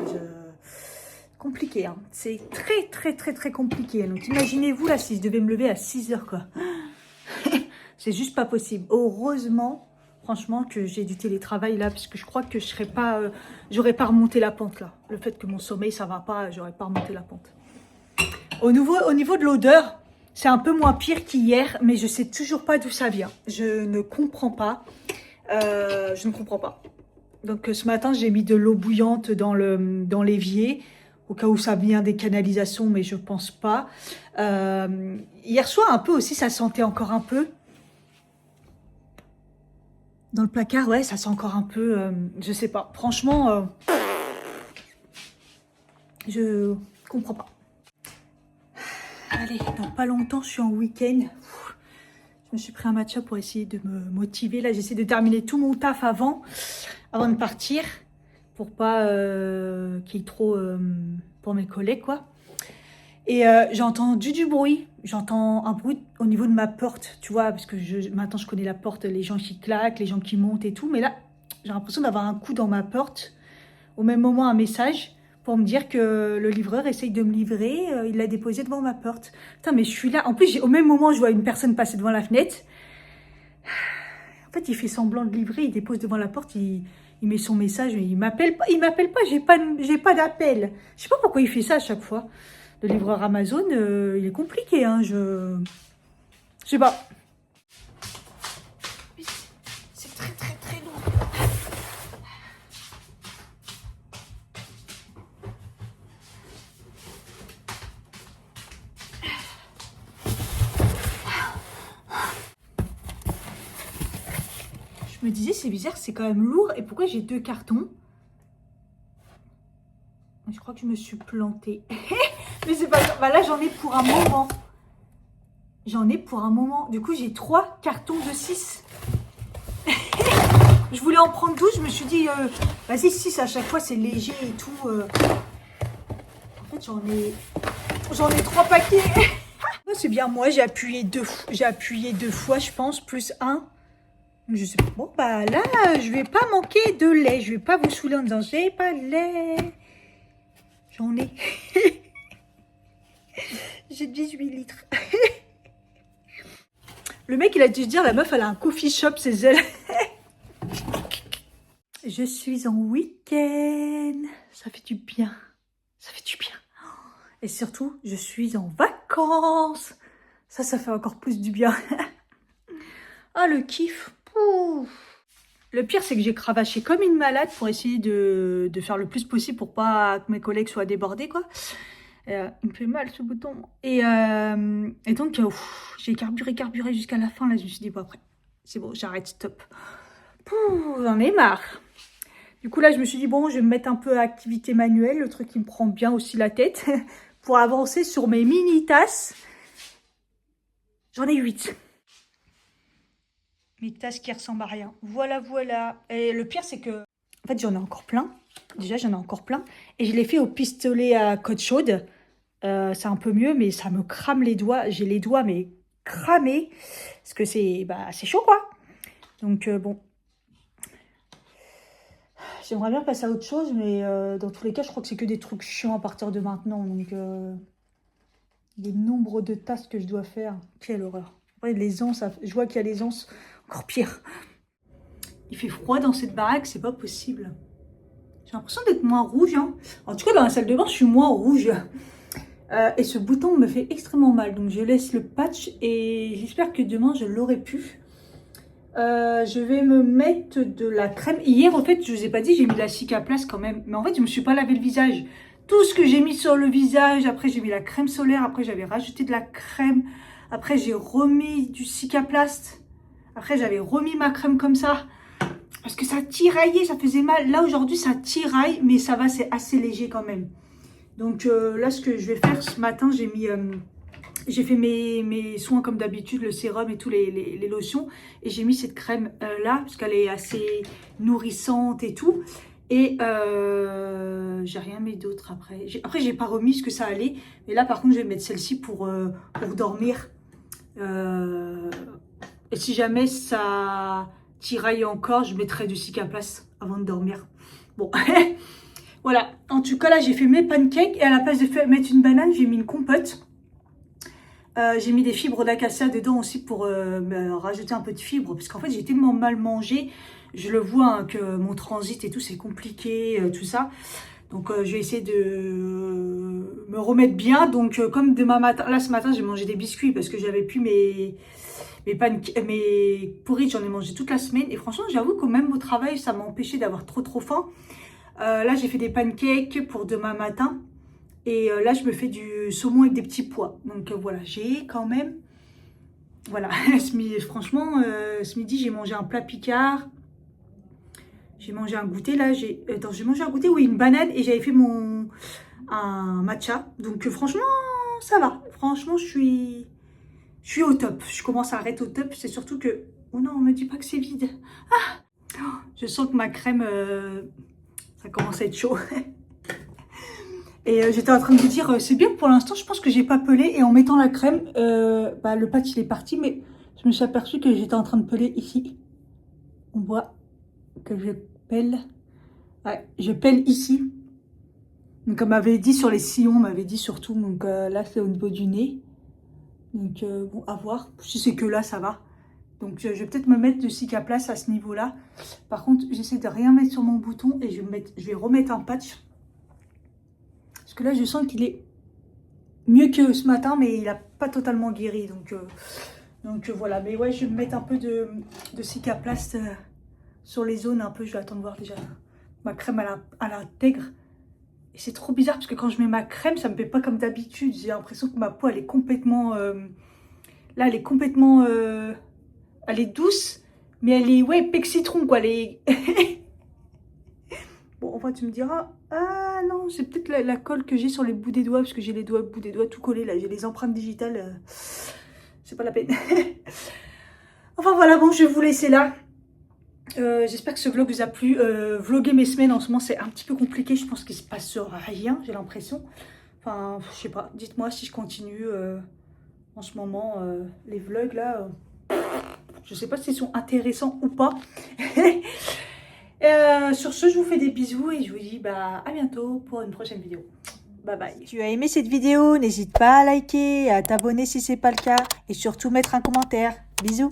Compliqué, hein. C'est très compliqué. Donc imaginez-vous là si je devais me lever à 6 heures quoi. C'est juste pas possible. Heureusement, franchement, que j'ai du télétravail là, parce que je crois que je serais pas, j'aurais pas remonté la pente là. Le fait que mon sommeil ça va pas, j'aurais pas remonté la pente. Au niveau de l'odeur, c'est un peu moins pire qu'hier, mais je sais toujours pas d'où ça vient. Je ne comprends pas. Je ne comprends pas. Donc ce matin, j'ai mis de l'eau bouillante dans l'évier, au cas où ça vient des canalisations, mais je pense pas. Hier soir, un peu aussi, ça sentait encore un peu. Dans le placard, ouais, ça sent encore un peu, je sais pas. Franchement, je comprends pas. Allez, dans pas longtemps, je suis en week-end. Je me suis pris un matcha pour essayer de me motiver. Là, j'essaie de terminer tout mon taf avant de partir, pour pas qu'il y ait trop pour mes collègues, quoi. Et j'ai entendu du bruit. J'entends un bruit au niveau de ma porte, tu vois, parce que maintenant je connais la porte, les gens qui claquent, les gens qui montent et tout. Mais là, j'ai l'impression d'avoir un coup dans ma porte. Au même moment, un message pour me dire que le livreur essaye de me livrer. Il l'a déposé devant ma porte. Putain, mais je suis là. En plus, au même moment, je vois une personne passer devant la fenêtre. En fait, il fait semblant de livrer. Il dépose devant la porte. Il met son message. Il m'appelle pas. J'ai pas d'appel. Je sais pas pourquoi il fait ça à chaque fois. Le livreur Amazon, il est compliqué, hein, je sais pas. C'est très lourd. Je me disais, c'est bizarre, c'est quand même lourd. Et pourquoi j'ai 2 cartons? Je crois que je me suis plantée. Mais c'est pas grave. Bah là, j'en ai pour un moment. Du coup, j'ai 3 cartons de 6. Je voulais en prendre 12. Je me suis dit, vas-y, 6 à chaque fois, c'est léger et tout. En fait, j'en ai 3 paquets. C'est bien, moi, j'ai appuyé deux fois, je pense, plus 1. Je sais pas. Bon, bah là, je vais pas manquer de lait. Je vais pas vous saouler en disant, j'ai pas de lait. J'en ai. J'ai 18 litres. Le mec, il a dû se dire, la meuf, elle a un coffee shop, c'est elle. Je suis en week-end. Ça fait du bien. Ça fait du bien. Et surtout, je suis en vacances. Ça fait encore plus du bien. Ah, le kiff. Pouf. Le pire, c'est que j'ai cravaché comme une malade pour essayer de faire le plus possible pour pas que mes collègues soient débordés, quoi. Il me fait mal ce bouton. Et donc, j'ai carburé jusqu'à la fin. Là, je me suis dit, bon, après, c'est bon, j'arrête, stop. J'en ai marre. Du coup, là, je me suis dit, bon, je vais me mettre un peu à activité manuelle, le truc qui me prend bien aussi la tête, pour avancer sur mes mini-tasses. J'en ai 8. Mes tasses qui ressemblent à rien. Voilà. Et le pire, c'est que, en fait, j'en ai encore plein. Déjà, j'en ai encore plein. Et je l'ai fait au pistolet à côte chaude. C'est un peu mieux, mais ça me crame les doigts. J'ai les doigts, mais cramés. Parce que c'est chaud, quoi. Donc, bon. J'aimerais bien passer à autre chose, mais dans tous les cas, je crois que c'est que des trucs chiants à partir de maintenant. Donc, le nombre de tasses que je dois faire, quelle horreur. Après, les anses, je vois qu'il y a les anses, encore pire. Il fait froid dans cette baraque, c'est pas possible. J'ai l'impression d'être moins rouge. Hein. En tout cas, dans la salle de bain, je suis moins rouge. Et ce bouton me fait extrêmement mal. Donc, je laisse le patch et j'espère que demain, je l'aurai pu. Je vais me mettre de la crème. Hier, en fait, je ne vous ai pas dit, j'ai mis la Cicaplast quand même. Mais en fait, je ne me suis pas lavé le visage. Tout ce que j'ai mis sur le visage, après j'ai mis la crème solaire, après j'avais rajouté de la crème, après j'ai remis du Cicaplast, après j'avais remis ma crème comme ça, parce que ça tiraillait, ça faisait mal. Là aujourd'hui ça tiraille, mais ça va, c'est assez léger quand même. Donc là ce que je vais faire ce matin, j'ai mis j'ai fait mes soins comme d'habitude, le sérum et tous les lotions. Et j'ai mis cette crème là, parce qu'elle est assez nourrissante et tout. Et j'ai rien mis d'autre après. Après, j'ai pas remis ce que ça allait. Mais là, par contre, je vais mettre celle-ci pour dormir. Et si jamais ça tiraille encore, je mettrai du Cicaplast avant de dormir. Bon, voilà. En tout cas, là, j'ai fait mes pancakes. Et à la place de mettre une banane, j'ai mis une compote. J'ai mis des fibres d'acacia dedans aussi pour me rajouter un peu de fibres. Parce qu'en fait, j'ai tellement mal mangé. Je le vois hein, que mon transit et tout, c'est compliqué, tout ça. Donc, je vais essayer de me remettre bien. Donc, comme demain matin, là, ce matin, j'ai mangé des biscuits parce que j'avais plus mes porridge, j'en ai mangé toute la semaine. Et franchement, j'avoue que même au travail, ça m'a empêché d'avoir trop faim. Là, j'ai fait des pancakes pour demain matin. Et là, je me fais du saumon avec des petits pois. Donc voilà, j'ai quand même... Voilà, franchement, ce midi, j'ai mangé un plat Picard. J'ai mangé un goûter, là. Attends, j'ai mangé un goûter, oui, une banane. Et j'avais fait un matcha. Donc franchement, ça va. Franchement, je suis au top. Je commence à arrêter au top. C'est surtout que... Oh non, on me dit pas que c'est vide. Ah, je sens que ma crème, ça commence à être chaud. Et j'étais en train de me dire, c'est bien pour l'instant, je pense que j'ai pas pelé. Et en mettant la crème, le pâte il est parti. Mais je me suis aperçue que j'étais en train de peler ici. On voit que je pèle. Ouais, je pèle ici. Donc on m'avait dit sur les sillons, on m'avait dit surtout. Donc là c'est au niveau du nez. Donc bon, à voir. Si c'est que là, ça va. Donc je vais peut-être me mettre de Cicaplast à ce niveau-là. Par contre, j'essaie de rien mettre sur mon bouton. Et je vais remettre un patch. Parce que là, je sens qu'il est mieux que ce matin, mais il n'a pas totalement guéri. Donc voilà. Mais ouais, je vais me mettre un peu de Cicaplast sur les zones un peu. Je vais attendre voir déjà ma crème à l'intègre. Et c'est trop bizarre parce que quand je mets ma crème, ça me fait pas comme d'habitude. J'ai l'impression que ma peau, elle est complètement... là, elle est complètement... elle est douce, mais elle est... Ouais, pec citron, quoi. Elle est... Bon, enfin, tu me diras... Ah non, c'est peut-être la colle que j'ai sur les bouts des doigts, parce que j'ai les bouts des doigts tout collés, là. J'ai les empreintes digitales. C'est pas la peine. Enfin, voilà, bon, je vais vous laisser là. J'espère que ce vlog vous a plu. Vlogger mes semaines en ce moment, c'est un petit peu compliqué. Je pense qu'il se passe rien, j'ai l'impression. Enfin, je sais pas. Dites-moi si je continue en ce moment. Les vlogs, là... je sais pas s'ils sont intéressants ou pas. Sur ce, je vous fais des bisous et je vous dis à bientôt pour une prochaine vidéo. Bye bye. Si tu as aimé cette vidéo, n'hésite pas à liker, à t'abonner si ce n'est pas le cas et surtout mettre un commentaire. Bisous.